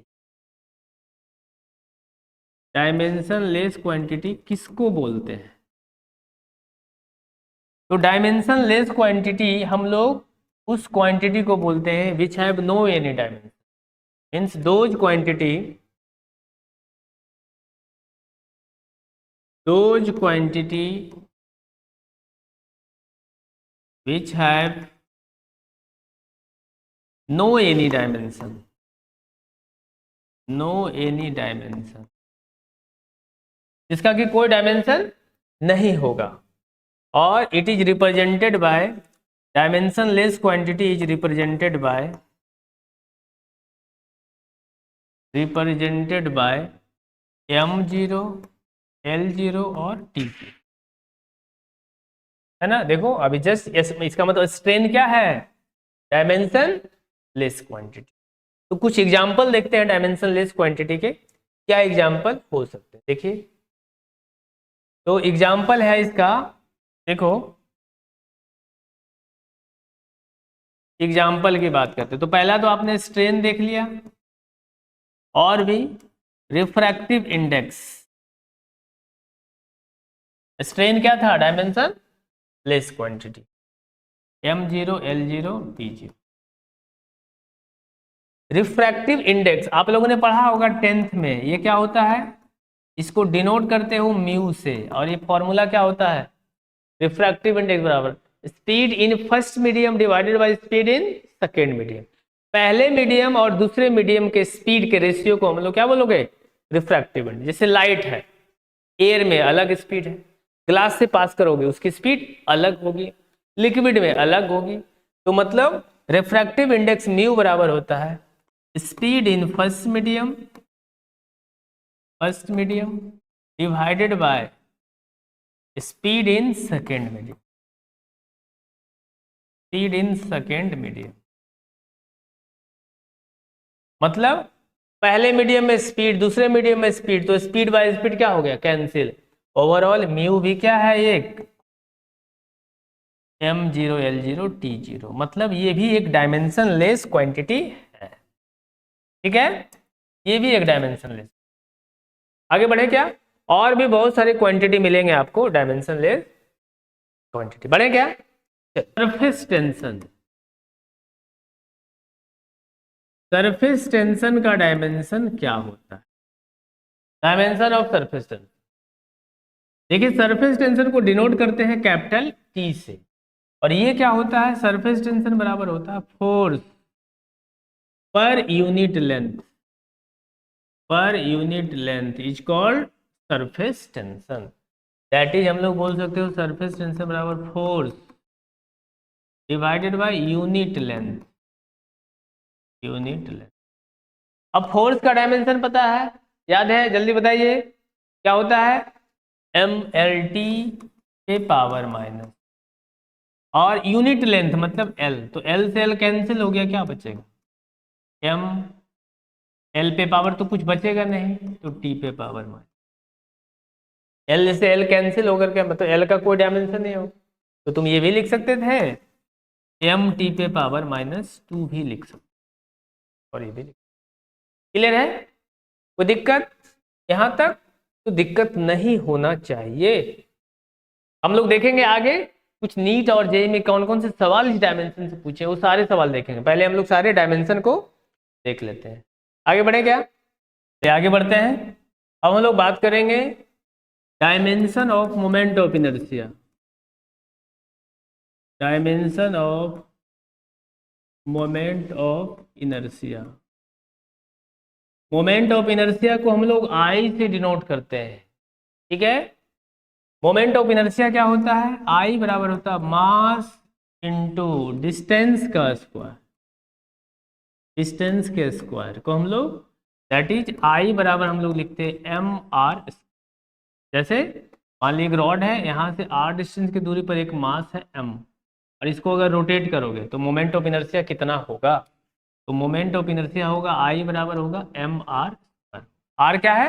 Dimension less quantity किसको बोलते हैं? तो डायमेंशन लेस क्वांटिटी हम लोग उस क्वांटिटी को बोलते हैं which have no any dimension, means those quantity, those quantity which have no any dimension, no any dimension, जिसका कि कोई डायमेंशन नहीं होगा। और it is represented by, dimension less quantity is represented by, represented by M zero, L zero और T zero, है ना। देखो अभी जस्ट इसका मतलब स्ट्रेन क्या है? Dimension less quantity. तो कुछ एग्जांपल देखते हैं डायमेंशन लेस क्वांटिटी के, क्या एग्जांपल हो सकते हैं देखिए। तो एग्जांपल है इसका, देखो एग्जाम्पल की बात करते हैं तो पहला तो आपने स्ट्रेन देख लिया, और भी रिफ्रैक्टिव इंडेक्स। स्ट्रेन क्या था? Dimension less quantity, M zero, L zero, T zero. Refractive index आप लोगों ने पढ़ा होगा 10th में, ये क्या होता है? इसको डिनोट करते हो म्यू से, और ये फॉर्मूला क्या होता है? रिफ्रैक्टिव इंडेक्स बराबर speed in first medium divided by speed in second medium. पहले मीडियम और दूसरे मीडियम के स्पीड के रेशियो को हम लोग क्या बोलोगे? Refractive index. जैसे लाइट है, एयर में अलग स्पीड है, ग्लास से पास करोगे उसकी स्पीड अलग होगी, लिक्विड में अलग होगी। तो मतलब रिफ्रैक्टिव इंडेक्स म्यू बराबर होता है speed in first medium divided by speed in second medium, speed in second medium. मतलब पहले मीडियम में स्पीड, दूसरे मीडियम में स्पीड, तो स्पीड बाय स्पीड क्या हो गया? कैंसिल। ओवरऑल म्यू भी क्या है? एक M zero, L zero, T zero. मतलब ये भी एक डायमेंशन लेस क्वांटिटी है, ठीक है, ये भी एक डायमेंशन लेस। आगे बढ़े क्या? और भी बहुत सारी क्वांटिटी मिलेंगे आपको डायमेंशन लेस क्वांटिटी। बढ़े क्या? सरफेस टेंशन, सरफेस टेंशन का डायमेंशन क्या होता है? डायमेंशन ऑफ सरफेस टेंशन, देखिए सरफेस टेंशन को डिनोट करते हैं कैपिटल टी से, और ये क्या होता है? सरफेस टेंशन बराबर होता है force per unit length, per unit length is called surface tension. That is हम लोग बोल सकते हो सरफेस टेंशन बराबर force divided by unit length, unit length. अब फोर्स का डायमेंशन पता है, याद है? जल्दी बताइए क्या होता है? एम एल टी के पावर माइनस, और यूनिट लेंथ मतलब एल, तो एल से एल कैंसिल हो गया, क्या बचेगा? एम, एल पे पावर तो कुछ बचेगा नहीं, तो टी पे पावर माइनस, एल से एल कैंसिल होकर क्या मतलब एल का कोई डायमेंशन नहीं हो, तो तुम ये भी लिख सकते थे एम टी पे पावर माइनस 2 भी लिख सकते, और ये भी लिख। क्लियर है? कोई दिक्कत यहां तक? तो दिक्कत नहीं होना चाहिए। हम लोग देखेंगे आगे कुछ नीट और जेई में कौन कौन से सवाल इस डायमेंशन से पूछे, वो सारे सवाल देखेंगे। पहले हम लोग सारे डायमेंशन को देख लेते हैं। आगे बढ़े क्या? आगे बढ़ते हैं। अब हम लोग बात करेंगे dimension of moment of inertia, dimension of moment of inertia. Moment of inertia को हम लोग आई से डिनोट करते हैं, ठीक है? मोमेंट ऑफ इनर्शिया क्या होता है? आई बराबर होता है मास इंटू डिस्टेंस का स्क्वायर, डिस्टेंस के स्क्वायर को हम लोग दैट इज आई बराबर हम लोग लिखते हैं एम आर। जैसे मान लीजिए एक रॉड है, यहाँ से आर डिस्टेंस की दूरी पर एक मास है एम, और इसको अगर रोटेट करोगे तो मोमेंट ऑफ इनर्शिया कितना होगा? तो मोमेंट ऑफ इनर्शिया होगा आई बराबर होगा एम आर। आर क्या है?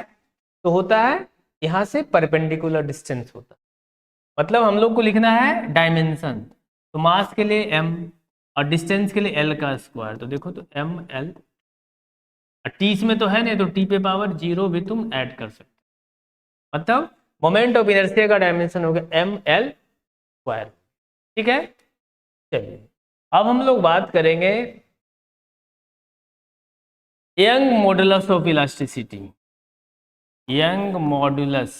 तो होता है यहाँ से परपेंडिकुलर डिस्टेंस होता है, मतलब हम लोग को लिखना है डायमेंशन, तो मास के लिए एम और डिस्टेंस के लिए एल का स्क्वायर, तो देखो तो एम एल, टी इसमें तो है नहीं तो टी पे पावर 0 भी तुम ऐड कर सकते हो, मतलब मोमेंट ऑफ इनर्शिया का डायमेंशन होगा एम एल स्क्वायर। ठीक है, चलिए अब हम लोग बात करेंगे young modulus of elasticity, young modulus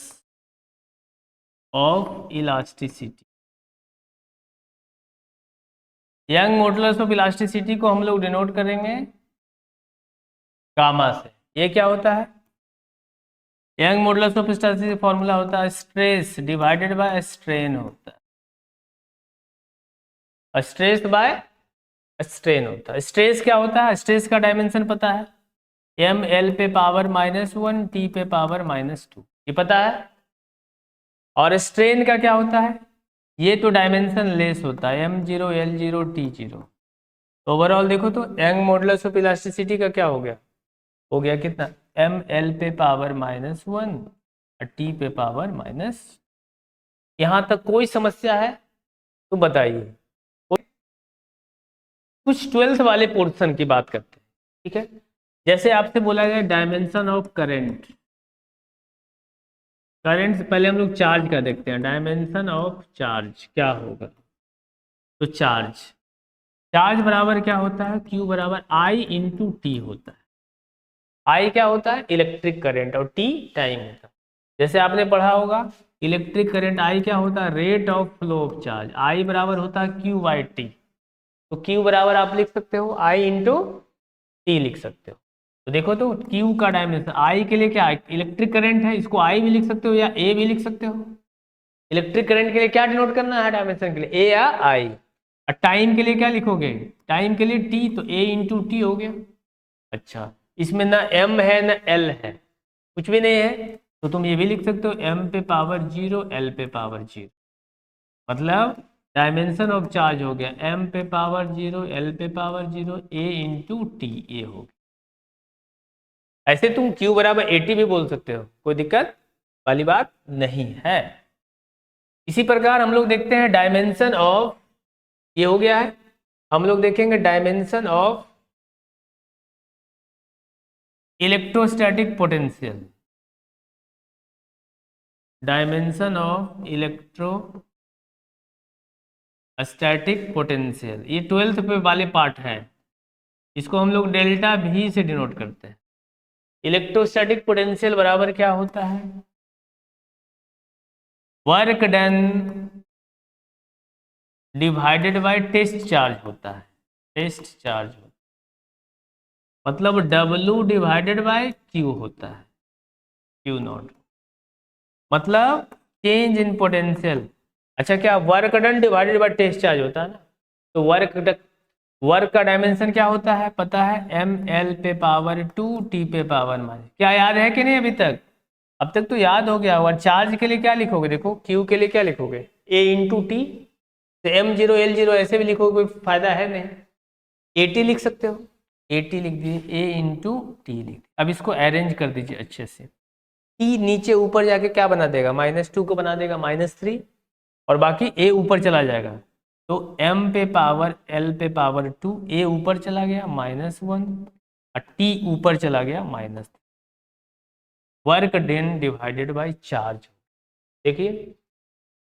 of elasticity. Young modulus of elasticity को हम लोग डिनोट करेंगे गामा से। ये क्या होता है? Young modulus of elasticity formula होता है स्ट्रेस डिवाइडेड बाय स्ट्रेन होता है, स्ट्रेस बाय स्ट्रेन होता है। स्ट्रेस क्या होता है? स्ट्रेस का डायमेंशन पता है, एम एल पे पावर -1 टी पे पावर -2, ये पता है। और स्ट्रेन का क्या होता है? ये तो डायमेंशन लेस होता है, m0 l0 t0। तो ओवरऑल देखो तो यंग मॉडुलस ऑफ इलास्टिसिटी का क्या हो गया कितना? एम एल पे पावर -1 और टी पे पावर माइनस। यहां तक कोई समस्या है तो बताइए। कुछ 12th वाले पोर्शन की बात करते हैं, ठीक है? जैसे आपसे बोला गया डायमेंशन ऑफ करंट, करंट से पहले हम लोग चार्ज का देखते हैं। डायमेंशन ऑफ चार्ज क्या होगा? तो चार्ज, चार्ज बराबर क्या होता है? Q बराबर I इंटू टी होता है। I क्या होता है? इलेक्ट्रिक करंट, और T टाइम होता है। जैसे आपने पढ़ा होगा इलेक्ट्रिक करंट I क्या होता है? Rate of flow of charge. I बराबर होता है Q बाई टी, तो Q बराबर आप लिख सकते हो I इंटू टी लिख सकते हो। तो देखो तो Q का डायमेंशन I के लिए क्या इलेक्ट्रिक करंट है, इसको I भी लिख सकते हो या A भी लिख सकते हो। इलेक्ट्रिक करंट के लिए क्या डिनोट करना है डायमेंशन के लिए? ए या आई। और टाइम के लिए क्या लिखोगे? टाइम के लिए टी, तो ए इंटू टी हो गया। अच्छा, इसमें ना एम है ना एल है, कुछ भी नहीं है, तो तुम ये भी लिख सकते हो एम पे पावर 0 एल पे पावर 0, मतलब डायमेंशन ऑफ चार्ज हो गया एम पे पावर 0 एल पे पावर 0 ए इंटू टी, ए हो गया। ऐसे तुम क्यू बराबर एटी भी बोल सकते हो, कोई दिक्कत वाली बात नहीं है। इसी प्रकार हम लोग देखते हैं डायमेंशन ऑफ, ये हो गया है। हम लोग देखेंगे dimension of electrostatic potential, dimension of electrostatic potential, ये 12th पे वाले पार्ट है, इसको हम लोग डेल्टा भी से डिनोट करते हैं। इलेक्ट्रोस्टैटिक पोटेंशियल बराबर क्या होता है, work done divided by test charge होता है, टेस्ट चार्ज होता है, मतलब W डिवाइडेड बाय Q होता है, Q नॉट, मतलब चेंज इन पोटेंशियल। अच्छा, क्या work done divided by test charge होता है ना, तो वर्क का डायमेंशन क्या होता है पता है, ml पे पावर 2 t पे पावर माइनस, क्या याद है कि नहीं अभी तक, अब तक तो याद हो गया। और चार्ज के लिए क्या लिखोगे, देखो Q के लिए क्या लिखोगे, a इंटू टी, तो m0 L0 ऐसे भी लिखोगे, कोई फायदा है नहीं, AT लिख सकते हो, AT लिख दीजिए, a इंटू टी लिख दीजिए। अब इसको अरेंज कर दीजिए अच्छे से, t नीचे ऊपर जाके क्या बना देगा, -2 को बना देगा -3, और बाकी a ऊपर चला जाएगा, तो m पे पावर l पे पावर 2, a ऊपर चला गया -1 और t ऊपर चला गया -3, work done divided by charge. देखिए,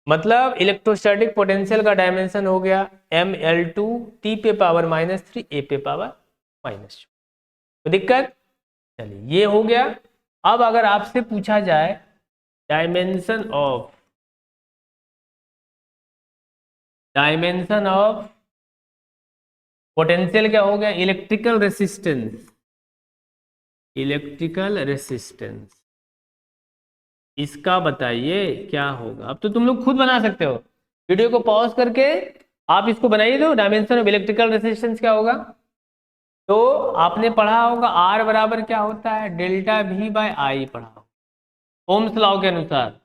मतलब इलेक्ट्रोस्टैटिक पोटेंशियल का डायमेंशन हो गया ml2 t पे पावर -3 a पे पावर -2। तो दिक्कत, चलिए ये हो गया। अब अगर आपसे पूछा जाए डायमेंशन ऑफ पोटेंशियल, क्या हो गया, इलेक्ट्रिकल रेसिस्टेंस, इसका बताइए क्या होगा। अब तो तुम लोग खुद बना सकते हो, वीडियो को पॉज करके आप इसको बनाइए, दो डायमेंशन ऑफ इलेक्ट्रिकल रेसिस्टेंस क्या होगा। तो आपने पढ़ा होगा R बराबर क्या होता है, डेल्टा V बाय आई पढ़ा होगा, ओम्स लॉ के अनुसार,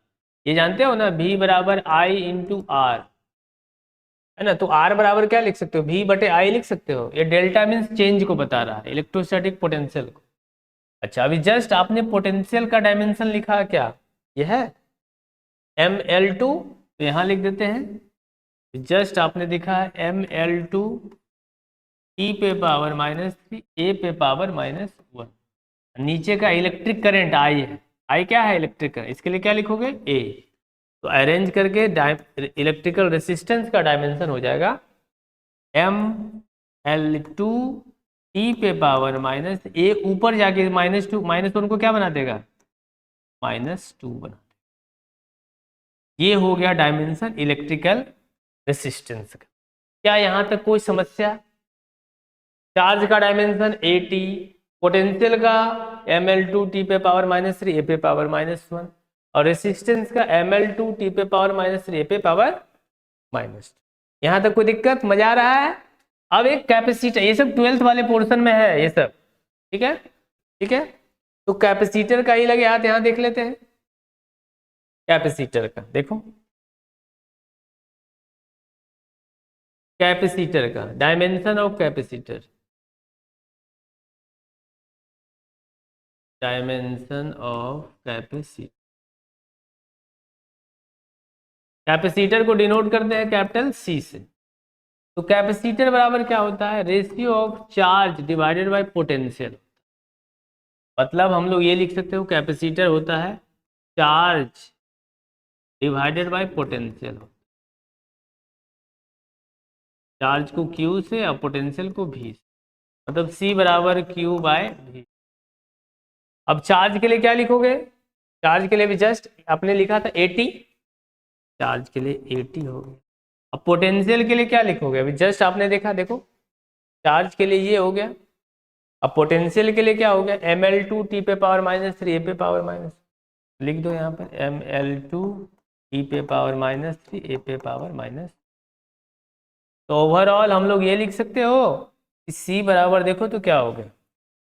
ये जानते हो ना, V बराबर I इंटू आर, है ना, तो R बराबर क्या लिख सकते हो, V बटे I लिख सकते हो, ये डेल्टा मीन्स चेंज को बता रहा है, इलेक्ट्रोस्टैटिक पोटेंशियल को। अच्छा, अभी जस्ट आपने पोटेंशियल का डायमेंशन लिखा क्या, यह है ml2, तो यहाँ लिख देते हैं, जस्ट आपने दिखा है ml2 e पे पावर -3 a पे पावर -1, नीचे का इलेक्ट्रिक करंट I है, I क्या है, इलेक्ट्रिक करंट, इसके लिए क्या लिखोगे, A, तो अरेंज करके इलेक्ट्रिकल रेसिस्टेंस का डायमेंशन हो जाएगा ml2 e पे पावर -a, ऊपर जाके -2 -1 को क्या बना देगा, -2 बना, ये हो गया डायमेंशन इलेक्ट्रिकल रेसिस्टेंस का। क्या यहां तक कोई समस्या, चार्ज का डायमेंशन AT, पोटेंशियल का ml2 t पे पावर -3 a पे पावर -1, और रेसिस्टेंस का ml2 t पे पावर -3 a पे पावर -2। यहां तक कोई दिक्कत, मजा आ रहा है। अब एक कैपेसिटर, ये सब 12th वाले पोर्शन में है ये सब, ठीक है, ठीक है। तो कैपेसिटर का ही लगे हाथ, यहां देख लेते हैं कैपेसिटर का, देखो कैपेसिटर का dimension of capacitor, dimension of capacitor को डिनोट करते हैं कैपिटल C से। तो कैपेसिटर बराबर क्या होता है, ratio of charge divided by potential, मतलब हम लोग ये लिख सकते हो कैपेसिटर होता है charge divided by potential, charge को Q से और पोटेंशियल को V से, मतलब C बराबर Q बाय V। अब चार्ज के लिए क्या लिखोगे, चार्ज के लिए भी जस्ट आपने लिखा था AT, चार्ज के लिए AT हो गया। अब पोटेंशियल के लिए क्या लिखोगे, अभी जस्ट आपने देखा, देखो चार्ज के लिए ये हो गया, अब पोटेंशियल के लिए क्या हो गया, ml2 t पे पावर -3 a पे पावर माइनस, लिख दो यहाँ पर ml2 t पे पावर -3 a पे पावर माइनस। तो ओवरऑल हम लोग ये लिख सकते हो कि C बराबर, देखो तो क्या हो गया,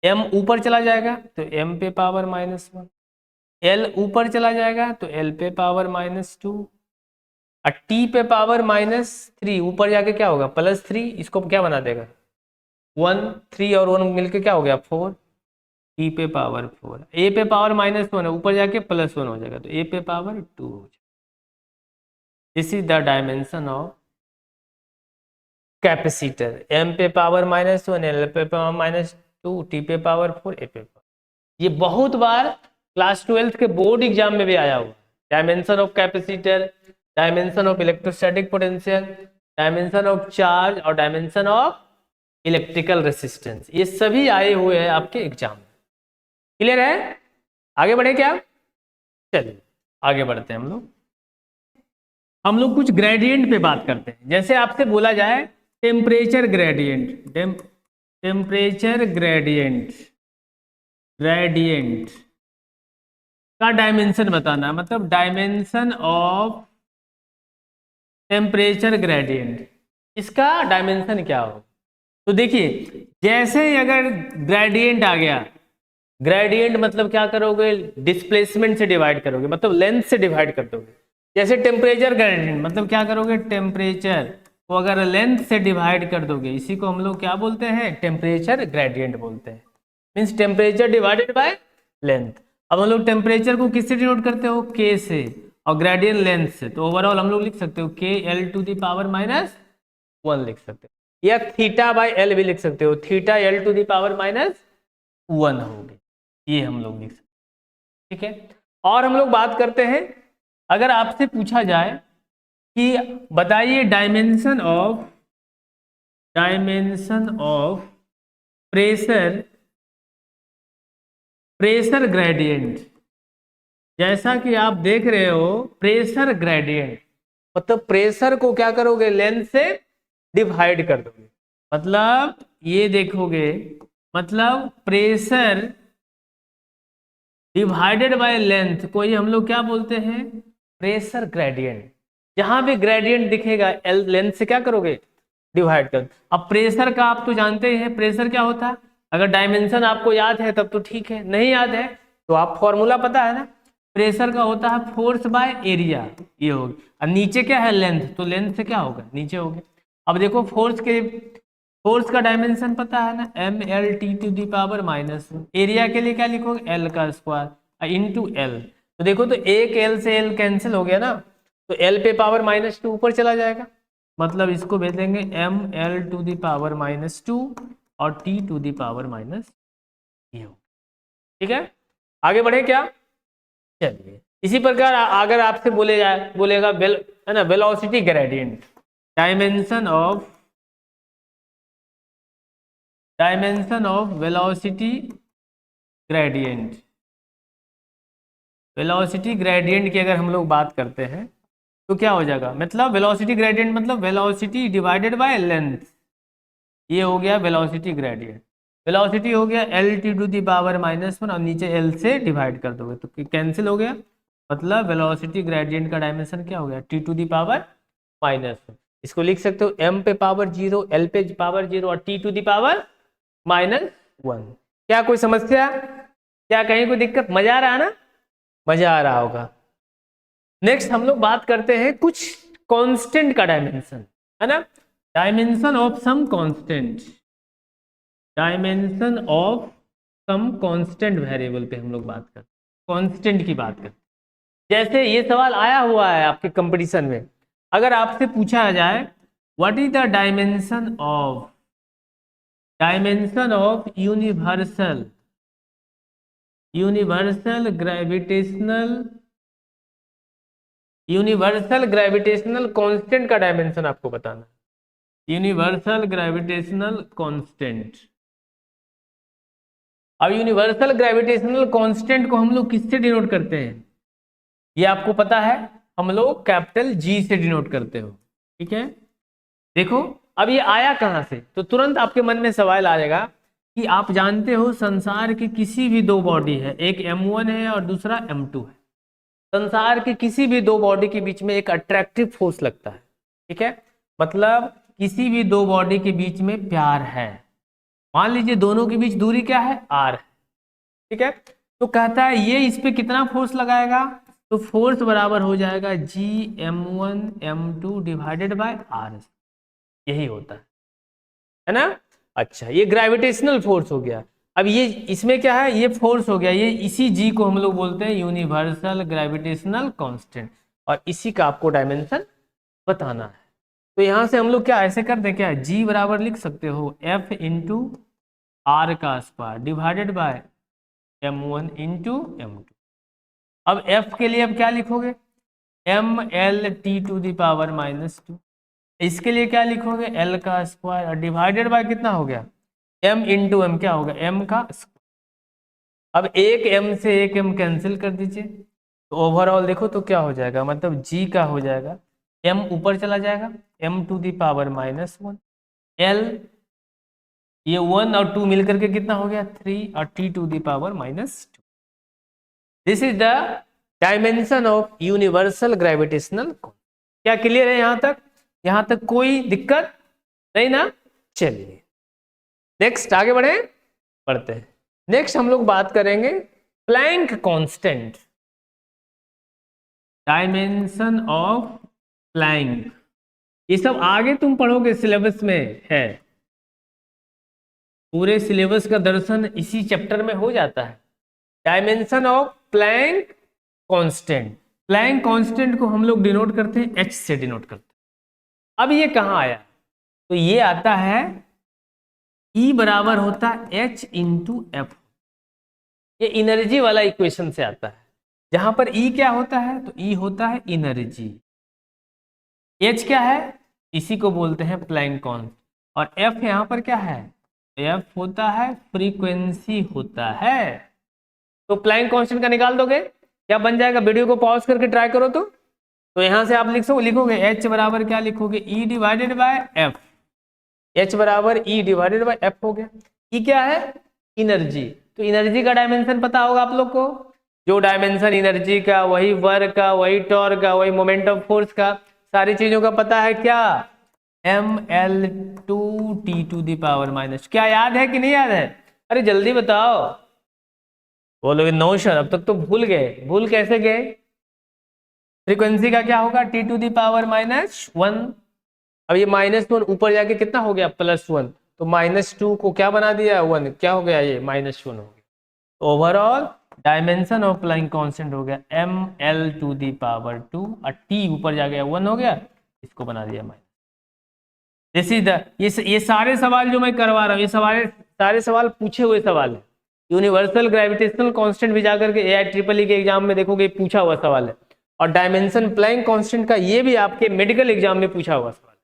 m ऊपर चला जाएगा तो m पे पावर -1, l ऊपर चला जाएगा तो l पे पावर -2, और t पे पावर -3 ऊपर जाके क्या होगा, +3, इसको क्या बना देगा 1, 3 और 1 मिलके क्या हो गया 4, e पे पावर 4, a पे पावर -1 है, ऊपर जाके +1 हो जाएगा, तो a पे पावर 2 हो जाएगा। This is the dimension of capacitor, m पे पावर -1, l पे पावर -2, t पे पावर 4, a पे पावर। ये बहुत बार क्लास 12th के बोर्ड एग्जाम में भी आया हुआ, dimension of capacitor, dimension of electrostatic potential, dimension of charge और डायमेंशन ऑफ इलेक्ट्रिकल रेसिस्टेंस, ये सभी आए हुए हैं आपके एग्जाम में। क्लियर है? आगे बढ़े क्या? चलिए आगे बढ़ते हैं हम लोग कुछ ग्रेडियंट पे बात करते हैं। जैसे आपसे बोला जाए temperature gradient, temperature gradient, gradient का डायमेंशन बताना, मतलब डायमेंशन ऑफ टेम्परेचर ग्रेडियंट, इसका डायमेंशन क्या हो। तो देखिए जैसे ही अगर ग्रेडियंट आ गया, ग्रेडियंट मतलब क्या करोगे, डिस्प्लेसमेंट से डिवाइड करोगे, मतलब लेंथ से डिवाइड कर दोगे। जैसे टेम्परेचर ग्रेडियंट मतलब क्या करोगे, टेम्परेचर को अगर लेंथ से डिवाइड कर दोगे, इसी को हम लोग क्या बोलते हैं, टेम्परेचर ग्रेडियंट बोलते हैं। Means temperature divided by length. अब हम लोग टेम्परेचर को किससे डिनोट करते हो, के से, और ग्रेडियंट लेंथ से। तो ओवरऑल हम लोग लिख सकते हो के L to the power minus 1 लिख सकते हो, या थीटा बाय एल भी लिख सकते हो, theta L to the power minus 1 होगी, ये हम लोग लिख सकते हैं। ठीक है, और हम लोग बात करते हैं, अगर आपसे पूछा जाए कि बताइए डायमेंशन ऑफ प्रेशर ग्रेडियंट। जैसा कि आप देख रहे हो प्रेशर ग्रेडियंट मतलब प्रेशर को क्या करोगे, लेंथ से डिवाइड कर दोगे। मतलब ये देखोगे, मतलब प्रेशर डिवाइडेड बाय लेंथ को ही हम लोग क्या बोलते हैं, प्रेशर ग्रेडियंट। जहां भी ग्रेडियंट दिखेगा एल लेंथ से क्या करोगे, डिवाइड कर। अब प्रेशर का आप तो जानते हैं प्रेशर क्या होता है, अगर डायमेंशन आपको याद है तब तो ठीक है, नहीं याद है तो आप फॉर्मूला पता है ना, प्रेशर का होता है फोर्स बाय एरिया, ये होगा। और नीचे क्या है, लेंथ, तो लेंथ से क्या होगा, नीचे होगा। अब देखो फोर्स का डायमेंशन पता है ना, M L T to the power minus, area के लिए क्या लिखोगे, एल का स्क्वायर इंटू एल। तो देखो तो एक एल से एल कैंसिल हो गया ना, तो एल पे पावर -2 ऊपर चला जाएगा, मतलब इसको भेज देंगे M L to the power -2 और टी टू दी पावर -3। ठीक है, आगे बढ़े क्या? चलिए इसी प्रकार अगर आपसे बोलेगा है ना, velocity gradient, dimension of velocity gradient. Velocity gradient की अगर हम लोग बात करते हैं तो क्या हो जाएगा, मतलब वेलोसिटी ग्रेडियंट मतलब वेलोसिटी डिवाइडेड बाय लेंथ, ये हो गया वेलोसिटी ग्रेडियंट। वेलोसिटी हो गया L T to the power -1 और नीचे एल से डिवाइड कर दोगे तो कैंसिल हो गया, मतलब वेलोसिटी ग्रेडियंट का डायमेंशन क्या हो गया, टी टू दी पावर -1। इसको लिख सकते हो एम पे पावर 0, एल पे पावर 0 और टी टू दी पावर -1। क्या कोई समस्या, क्या कहीं कोई दिक्कत, मजा आ रहा है ना, मजा आ रहा होगा। नेक्स्ट हम लोग बात करते हैं कुछ कांस्टेंट का डायमेंशन, है ना, dimension of some constant, dimension of some constant variable पे हम लोग बात करते हैं, कांस्टेंट की बात करते हैं। जैसे ये सवाल आया हुआ है आपके कंपटीशन में, अगर आपसे पूछा जाए what is the dimension of universal gravitational constant का डायमेंशन आपको बताना है, यूनिवर्सल ग्रेविटेशनल कांस्टेंट। अब यूनिवर्सल ग्रेविटेशनल कांस्टेंट को हम लोग किससे डिनोट करते हैं, ये आपको पता है, हम लोग कैपिटल जी से डिनोट करते हो। ठीक है, देखो अब ये आया कहां से, तो तुरंत आपके मन में सवाल आ जाएगा कि आप जानते हो संसार की किसी भी दो बॉडी है, एक m1 है और दूसरा m2 है, संसार की किसी भी दो बॉडी के बीच में एक अट्रैक्टिव फोर्स लगता है। ठीक है, मतलब किसी भी दो बॉडी के बीच में प्यार है, मान लीजिए दोनों के बीच दूरी क्या है, r है। ठीक है, तो कहता है ये इस पे कितना फोर्स लगाएगा, तो फोर्स बराबर हो जाएगा Gm1 m2 divided by r, यही होता है ना। अच्छा, ये ग्रेविटेशनल फोर्स हो गया। अब ये इसमें क्या है, ये फोर्स हो गया, ये इसी जी को हम लोग बोलते हैं यूनिवर्सल ग्रेविटेशनल कांस्टेंट, और इसी का आपको डायमेंशन बताना है। तो यहां से हम लोग क्या ऐसे कर दें, क्या जी बराबर लिख सकते हो F इंटू आर का square divided by m1 into m2। अब एफ के लिए अब क्या लिखोगे, M L T to the power -2। इसके लिए क्या लिखोगे, एल का स्क्वायर, और डिवाइडेड बाय कितना हो गया, एम इंटू एम, क्या होगा, एम का स्क्वायर। अब एक एम से एक एम कैंसिल कर दीजिए, तो ओवरऑल देखो तो क्या हो जाएगा, मतलब जी का हो जाएगा, एम ऊपर चला जाएगा, M to the power -1, L ये 1 और 2 मिलकर के कितना हो गया 3, और T to the power -2। This is the dimension of universal gravitational. क्या क्लियर है यहां तक, यहां तक कोई दिक्कत नहीं ना। चलिए नेक्स्ट आगे बढ़ते हैं। नेक्स्ट हम लोग बात करेंगे Planck constant, dimension of Planck. ये सब आगे तुम पढ़ोगे, सिलेबस में है, पूरे सिलेबस का दर्शन इसी चैप्टर में हो जाता है। Dimension of Planck constant, Planck constant को हम लोग डिनोट करते हैं एच से डिनोट करते हैं। अब ये कहाँ आया, तो ये आता है E बराबर होता है H इंटू एफ, ये एनर्जी वाला इक्वेशन से आता है, जहां पर E क्या होता है, तो E होता है एनर्जी, H क्या है, इसी को बोलते हैं प्लैंक कांस्टेंट, और F यहां पर क्या है, F होता है फ्रीक्वेंसी होता है। तो प्लैंक कांस्टेंट का निकाल दोगे, क्या बन जाएगा, वीडियो को पॉज करके ट्राई करो तो यहां से आप लिखोगे H बराबर क्या लिखोगे, E divided by F, H बराबर E डिवाइडेड बाय एफ हो गया। E क्या है, एनर्जी, तो एनर्जी का डायमेंशन पता होगा आप लोग को, जो डायमेंशन एनर्जी का, वही वर्क का, वही टॉर्क का, वही मोमेंट ऑफ फोर्स का, सारी चीजों का पता है क्या, ml2 टू दी पावर -। क्या याद है कि नहीं याद है, अरे जल्दी बताओ, बोलोगे नो सर अब तक तो भूल गए, भूल कैसे गए, फ्रीक्वेंसी का क्या होगा T टू दी पावर -1, अब ये -1 ऊपर जाके कितना हो गया +1, तो -2 को क्या बना दिया 1, क्या हो गया ये -1 हो गया। तो overall dimension of Planck constant हो गया ml2 दी पावर 2, और T ऊपर जा गया 1 हो गया, इसको बना दिया माइनस। जैसे ये सारे सवाल जो मैं करवा रहा हूँ, ये सारे सवाल पूछे हुए सवाल है। यूनिवर्सल ग्रेविटेशनल कांस्टेंट भी जाकर के AIEEE के एग्जाम में देखोगे पूछा हुआ सवाल है, और डायमेंशन प्लैंक कांस्टेंट का ये भी आपके मेडिकल एग्जाम में पूछा हुआ सवाल है,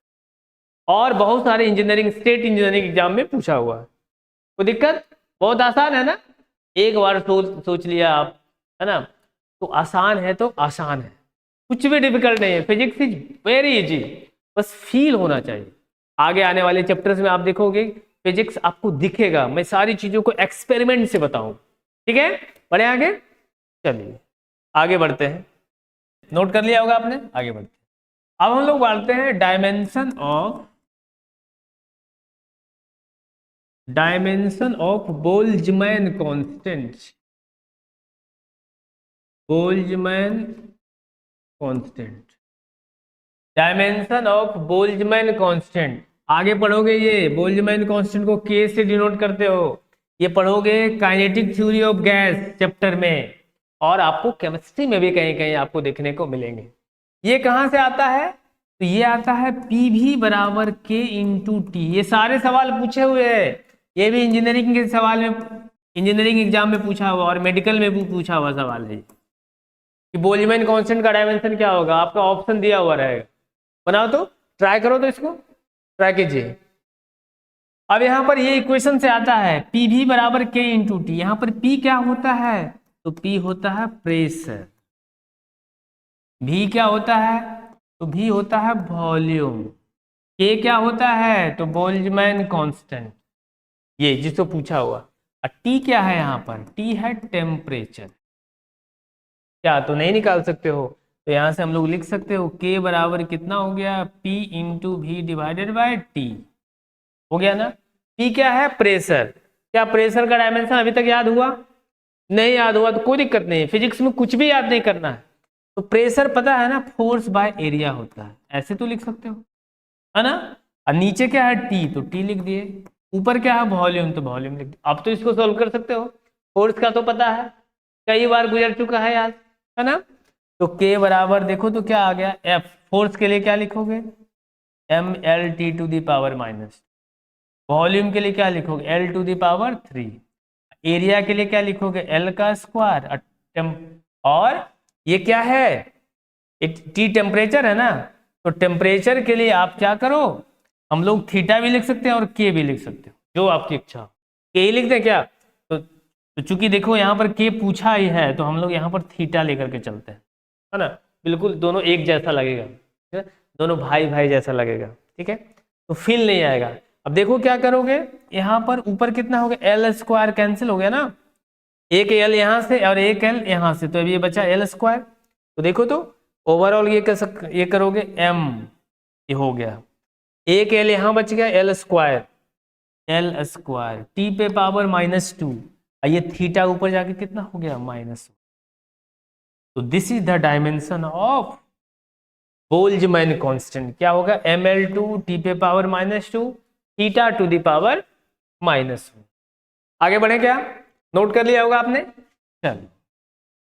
और बहुत सारे इंजीनियरिंग, स्टेट इंजीनियरिंग एग्जाम में पूछा हुआ है। कोई दिक्कत, बहुत आसान है ना, एक बार सोच लिया आप, है ना, तो आसान है, तो आसान है, कुछ भी डिफिकल्ट नहीं है, फिजिक्स इज वेरी इजी, बस फील होना चाहिए। आगे आने वाले चैप्टर्स में आप देखोगे फिजिक्स आपको दिखेगा, मैं सारी चीजों को एक्सपेरिमेंट से बताऊं, ठीक है, बढ़े आगे। चलिए आगे बढ़ते हैं, नोट कर लिया होगा आपने, आगे बढ़ते हैं। अब हम लोग बढ़ते हैं dimension of Boltzmann constant, Boltzmann constant, dimension of Boltzmann constant. आगे पढ़ोगे ये बोल्ट्जमैन कांस्टेंट को K से डिनोट करते हो, ये पढ़ोगे kinetic theory of gas chapter में, और आपको केमिस्ट्री में भी कहीं कहीं आपको देखने को मिलेंगे। ये कहां से आता है, तो ये आता है PV बराबर K इंटू टी, ये सारे सवाल पूछे हुए हैं, ये भी इंजीनियरिंग के सवाल में, इंजीनियरिंग एग्जाम में पूछा हुआ और मेडिकल में भी पूछा हुआ सवाल है कि बोल्ट्जमैन कांस्टेंट का डायमेंशन क्या होगा, आपका ऑप्शन दिया हुआ रहेगा, बनाओ तो, ट्राई करो तो, इसको ट्राई कीजिए। अब यहां पर ये इक्वेशन से आता है PV बराबर K इंटू टी, यहां पर P क्या होता है, तो P होता है प्रेशर, V क्या होता है, तो V होता है वॉल्यूम, K क्या होता है, तो बोल्ट्जमैन कांस्टेंट, ये जिसको पूछा हुआ, और T क्या है, यहाँ पर T है टेम्परेचर। क्या तो नहीं निकाल सकते हो, तो यहां से हम लोग लिख सकते हो K बराबर कितना हो गया, P into V divided by T, हो गया ना। P क्या है, प्रेशर, क्या प्रेशर का डायमेंशन अभी तक याद हुआ, नहीं याद हुआ तो कोई दिक्कत नहीं, फिजिक्स में कुछ भी याद नहीं करना है, तो प्रेशर पता है ना, फोर्स बाय एरिया होता है, ऐसे तो लिख सकते हो, है ना। और नीचे क्या है T, तो T लिख दिए, ऊपर क्या है वॉल्यूम, तो वॉल्यूम लिख दिए। अब तो इसको सोल्व कर सकते हो, फोर्स का तो पता है, कई बार गुजर चुका है याद, है ना। तो K बराबर देखो तो क्या आ गया F, फोर्स के लिए क्या लिखोगे mlt to the power -, volume के लिए क्या लिखोगे L to the power 3, area के लिए क्या लिखोगे L का स्क्वायर, और ये क्या है, टी टेम्परेचर है ना, तो टेम्परेचर के लिए आप क्या करो, हम लोग थीटा भी लिख सकते हैं और के भी लिख सकते हो, जो आपकी इच्छा हो। के ही लिखते हैं क्या, तो चूंकि देखो यहाँ पर के पूछा ही है, तो हम लोग यहाँ पर थीटा लेकर के चलते हैं, है ना, बिल्कुल दोनों एक जैसा लगेगा, ठीक है? दोनों भाई भाई जैसा लगेगा, ठीक है, तो फील नहीं आएगा। अब देखो क्या करोगे, यहाँ पर ऊपर कितना हो गया, एल स्क्वायर कैंसिल हो गया ना, एक एल यहाँ से और एक एल यहाँ से, तो अब ये बचा एल स्क्वायर। तो देखो तो ओवरऑल ये करोगे एम, ये हो गया, एक एल यहाँ बच गया, L square, L square T पे पावर -2, ये थीटा ऊपर जाके कितना हो गया -1। तो this is the dimension of Boltzmann constant, क्या होगा, ml2 टी पे power -2 theta two the power -1। आगे बढ़े क्या, नोट कर लिया होगा आपने, चलो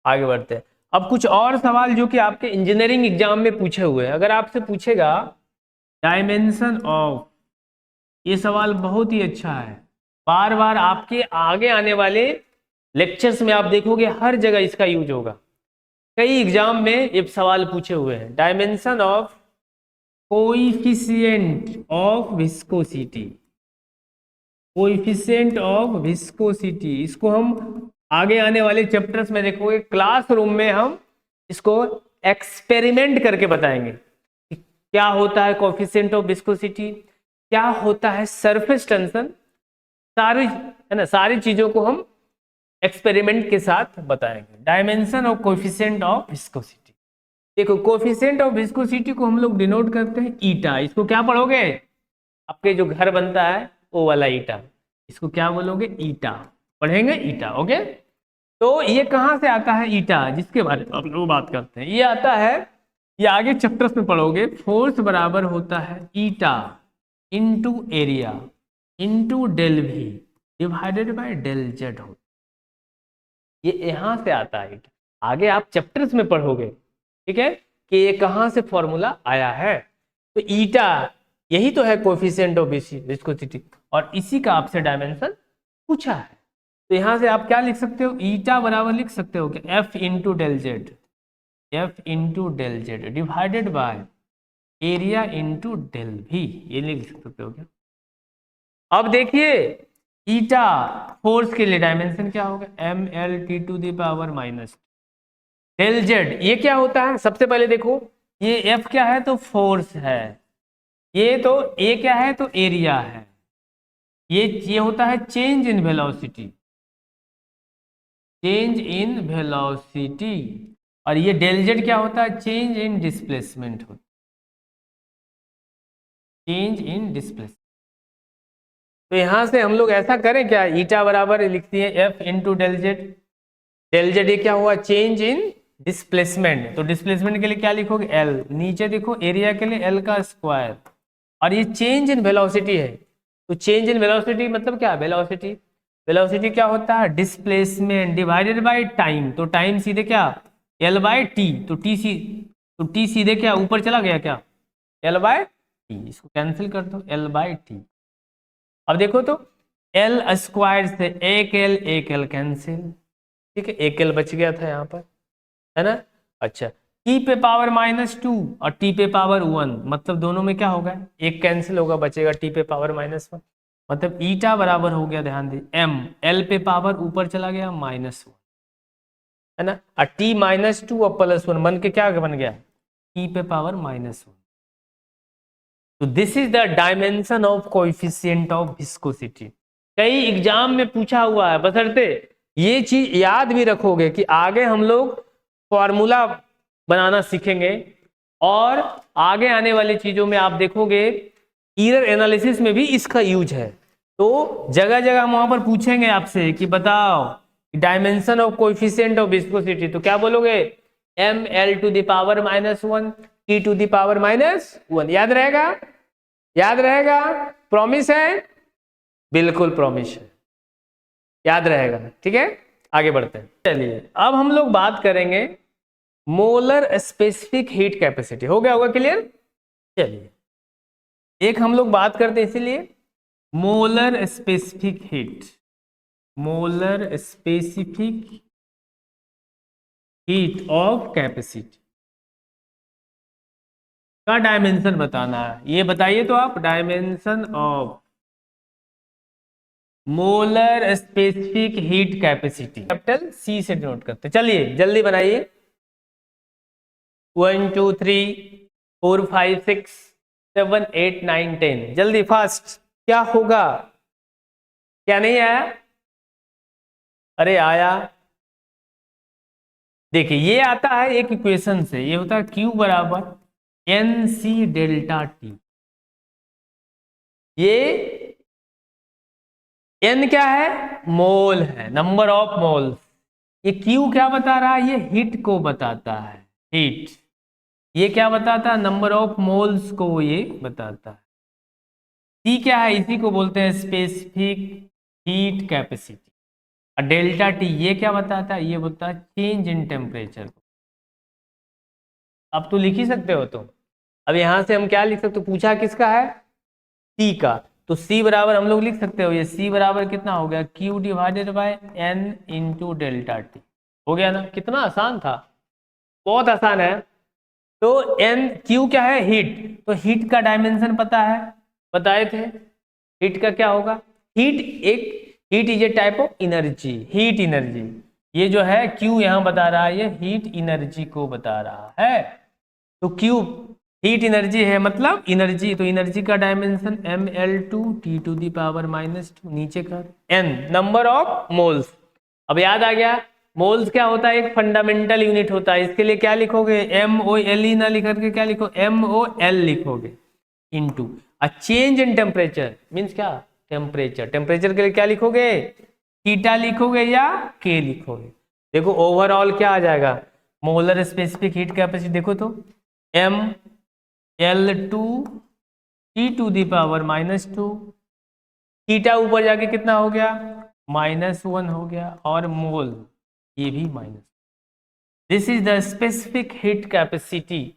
आगे बढ़ते हैं। अब कुछ और सवाल जो कि आपके इंजीनियरिंग एग्जाम में पूछे हुए हैं, अगर आपसे पूछेगा डायमेंशन ऑफ, ये सवाल बहुत ही अच्छा है, बार बार आपके आगे आने वाले लेक्चर्स में आप देखोगे हर जगह इसका यूज होगा, कई एग्जाम में ये सवाल पूछे हुए हैं। Dimension of coefficient of viscosity, coefficient of viscosity, इसको हम आगे आने वाले चैप्टर्स में देखोगे, क्लासरूम में हम इसको एक्सपेरिमेंट करके बताएंगे कि क्या होता है कोएफिशिएंट ऑफ विस्कोसिटी, क्या होता है सरफेस टेंशन, सारी है ना, सारी चीजों को हम एक्सपेरिमेंट के साथ बताएंगे। Dimension of coefficient of viscosity, देखो कोएफिशिएंट ऑफ विस्कोसिटी को हम लोग डिनोट करते हैं ईटा, इसको क्या पढ़ोगे, आपके जो घर बनता है वो वाला ईटा, इसको क्या बोलोगे, ईटा पढ़ेंगे, ईटा, ओके। तो ये कहां से आता है ईटा, जिसके बारे में आप लोग बात करते हैं, ये आता है, ये आगे चैप्टर्स में पढ़ोगे, फोर्स बराबर होता है eta into area into del V divided by del Z होता, ये यहां से आता है, आगे आप चैप्टर्स में पढ़ोगे, ठीक है, कि ये कहां से फॉर्मूला आया है। तो ईटा यही तो है कोएफिशिएंट ऑफ विस्कोसिटी, और इसी का आपसे डायमेंशन पूछा है। तो यहां से आप क्या लिख सकते हो, ईटा बराबर लिख सकते हो कि F into del Z, F into del Z divided by area into del भी, ये लिख सकते हो क्या। अब देखिए ईटा फोर्स के लिए डायमेंशन क्या होगा, M L T to the power minus del Z, ये क्या होता है, सबसे पहले देखो ये एफ क्या है, तो फोर्स है, ये तो ए क्या है, तो एरिया है, ये होता है change in velocity, change in velocity, और ये डेल जेड क्या होता है, चेंज इन डिस्प्लेसमेंट होता, चेंज इन डिस्प्लेसमेंट। तो यहां से हम लोग ऐसा करें क्या, ईटा बराबर लिख दिए F into del Z, del Z ये क्या हुआ, चेंज इन डिस्प्लेसमेंट, तो डिस्प्लेसमेंट के लिए क्या लिखोगे, एल, नीचे देखो एरिया के लिए एल का स्क्वायर, और ये चेंज इन वेलोसिटी है, तो चेंज इन वेलोसिटी मतलब क्या, वेलोसिटी, वेलोसिटी क्या होता है, डिस्प्लेसमेंट डिवाइडेड बाय टाइम, तो टाइम सीधे क्या, एल बाय टी, तो टी सीधे क्या ऊपर चला गया क्या, एल बाय टी, इसको कैंसिल कर दो, एल बाय टी। अब देखो तो एल स्क्वायर से एक एल कैंसिल, ठीक है, एक एल बच गया था यहाँ पर, है ना। अच्छा, टी पे पावर -2 और टी पे पावर 1, मतलब दोनों में क्या होगा, एक कैंसिल होगा, बचेगा टी पे पावर -1, मतलब ईटा बराबर हो गया, ध्यान दे, एम, एल पे पावर ऊपर चला गया -1, है ना, और टी -2 और +1 बन के क्या बन गया, टी पे पावर -1। तो this is the dimension of coefficient of viscosity, कई एग्जाम में पूछा हुआ है, बशर्ते ये चीज याद भी रखोगे कि आगे हम लोग फॉर्मूला बनाना सीखेंगे, और आगे आने वाली चीजों में आप देखोगे एरर एनालिसिस में भी इसका यूज है, तो जगह जगह हम वहां पर पूछेंगे आपसे कि बताओ dimension of coefficient of viscosity, तो क्या बोलोगे, M L to the power -1 T to the power -1, याद रहेगा, याद रहेगा, प्रॉमिस है, बिल्कुल प्रॉमिस है, याद रहेगा, ठीक है। आगे बढ़ते हैं, चलिए अब हम लोग बात करेंगे मोलर स्पेसिफिक हीट कैपेसिटी, हो गया होगा क्लियर। चलिए एक हम लोग बात करते हैं इसीलिए molar specific heat, molar specific heat of capacity का डायमेंशन बताना है। ये बताइए तो आप, dimension of molar specific heat capacity capital C से डिनोट करते। चलिए जल्दी बनाइए। 1 2 3 4 5 6 7 8 9 10 जल्दी फास्ट। क्या होगा? क्या नहीं आया? अरे आया। देखिए ये आता है एक इक्वेशन से, ये होता है Q बराबर एन सी डेल्टा टी। ये एन क्या है? मोल है, नंबर ऑफ मोल्स। ये क्यू क्या बता रहा है? ये हीट को बताता है, हीट। ये क्या बताता है? नंबर ऑफ मोल्स को ये बताता है। टी क्या है? इसी को बोलते हैं स्पेसिफिक हीट कैपेसिटी। और डेल्टा टी ये क्या बताता है? ये बोलता है चेंज इन टेम्परेचर। अब तो लिख ही सकते हो तुम। अब यहां से हम क्या लिख सकते हो? पूछा किसका है? टी का। तो सी बराबर हम लोग लिख सकते हो, ये सी बराबर कितना हो गया? Q divided by N into delta T. हो गया ना? कितना आसान था, बहुत आसान है। तो एन क्यू क्या है? हीट। तो हीट का डायमेंशन पता है, बताए थे। हीट का क्या होगा? हीट एक heat is a type of energy, heat energy. ये जो है क्यू यहां बता रहा है, ये हीट एनर्जी को बता रहा है। तो क्यू हीट एनर्जी है, मतलब एनर्जी। तो एनर्जी का डायमेंशन ml2 T⁻⁻², नीचे कर n नंबर ऑफ मोल्स। अब याद आ गया, मोल्स क्या होता है? एक फंडामेंटल यूनिट होता है। इसके लिए क्या लिखोगे? MOLE ना लिख करके क्या लिखो? MOL लिखोगे। Into a change in temperature means क्या? टेम्परेचर। टेम्परेचर के लिए क्या लिखोगे? थीटा लिखोगे या के लिखोगे? देखो ओवरऑल क्या आ जाएगा? मोलर स्पेसिफिक हीट कैपेसिटी देखो तो mL2T⁻²। थीटा ऊपर जाके कितना हो गया? -1 हो गया। और मोल ये भी minus. This is the specific heat capacity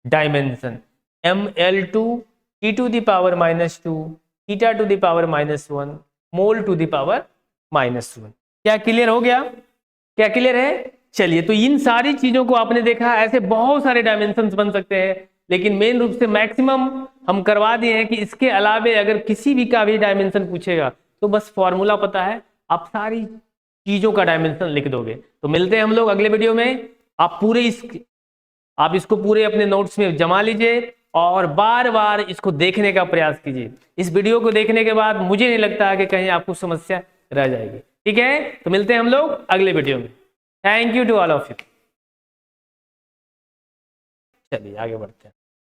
dimension mL2T⁻², थीटा⁻1, मोल⁻1। क्या क्लियर हो गया? क्या क्लियर है? चलिए, तो इन सारी चीजों को आपने देखा। ऐसे बहुत सारे डायमेंशंस बन सकते हैं, लेकिन मेन रूप से मैक्सिमम हम करवा दिए हैं कि इसके अलावे अगर किसी भी का भी डायमेंशन पूछेगा तो बस फॉर्मूला पता है, आप सारी चीजों का डायमेंशन लिख दोगे। तो मिलते हैं हम लोग अगले वीडियो में। आप इसको पूरे अपने नोट्स में जमा लीजिए और बार बार इसको देखने का प्रयास कीजिए। इस वीडियो को देखने के बाद मुझे नहीं लगता है कि कहीं आपको समस्या रह जाएगी। ठीक है, तो मिलते हैं हम लोग अगले वीडियो में। Thank you to all of you. चलिए आगे बढ़ते हैं।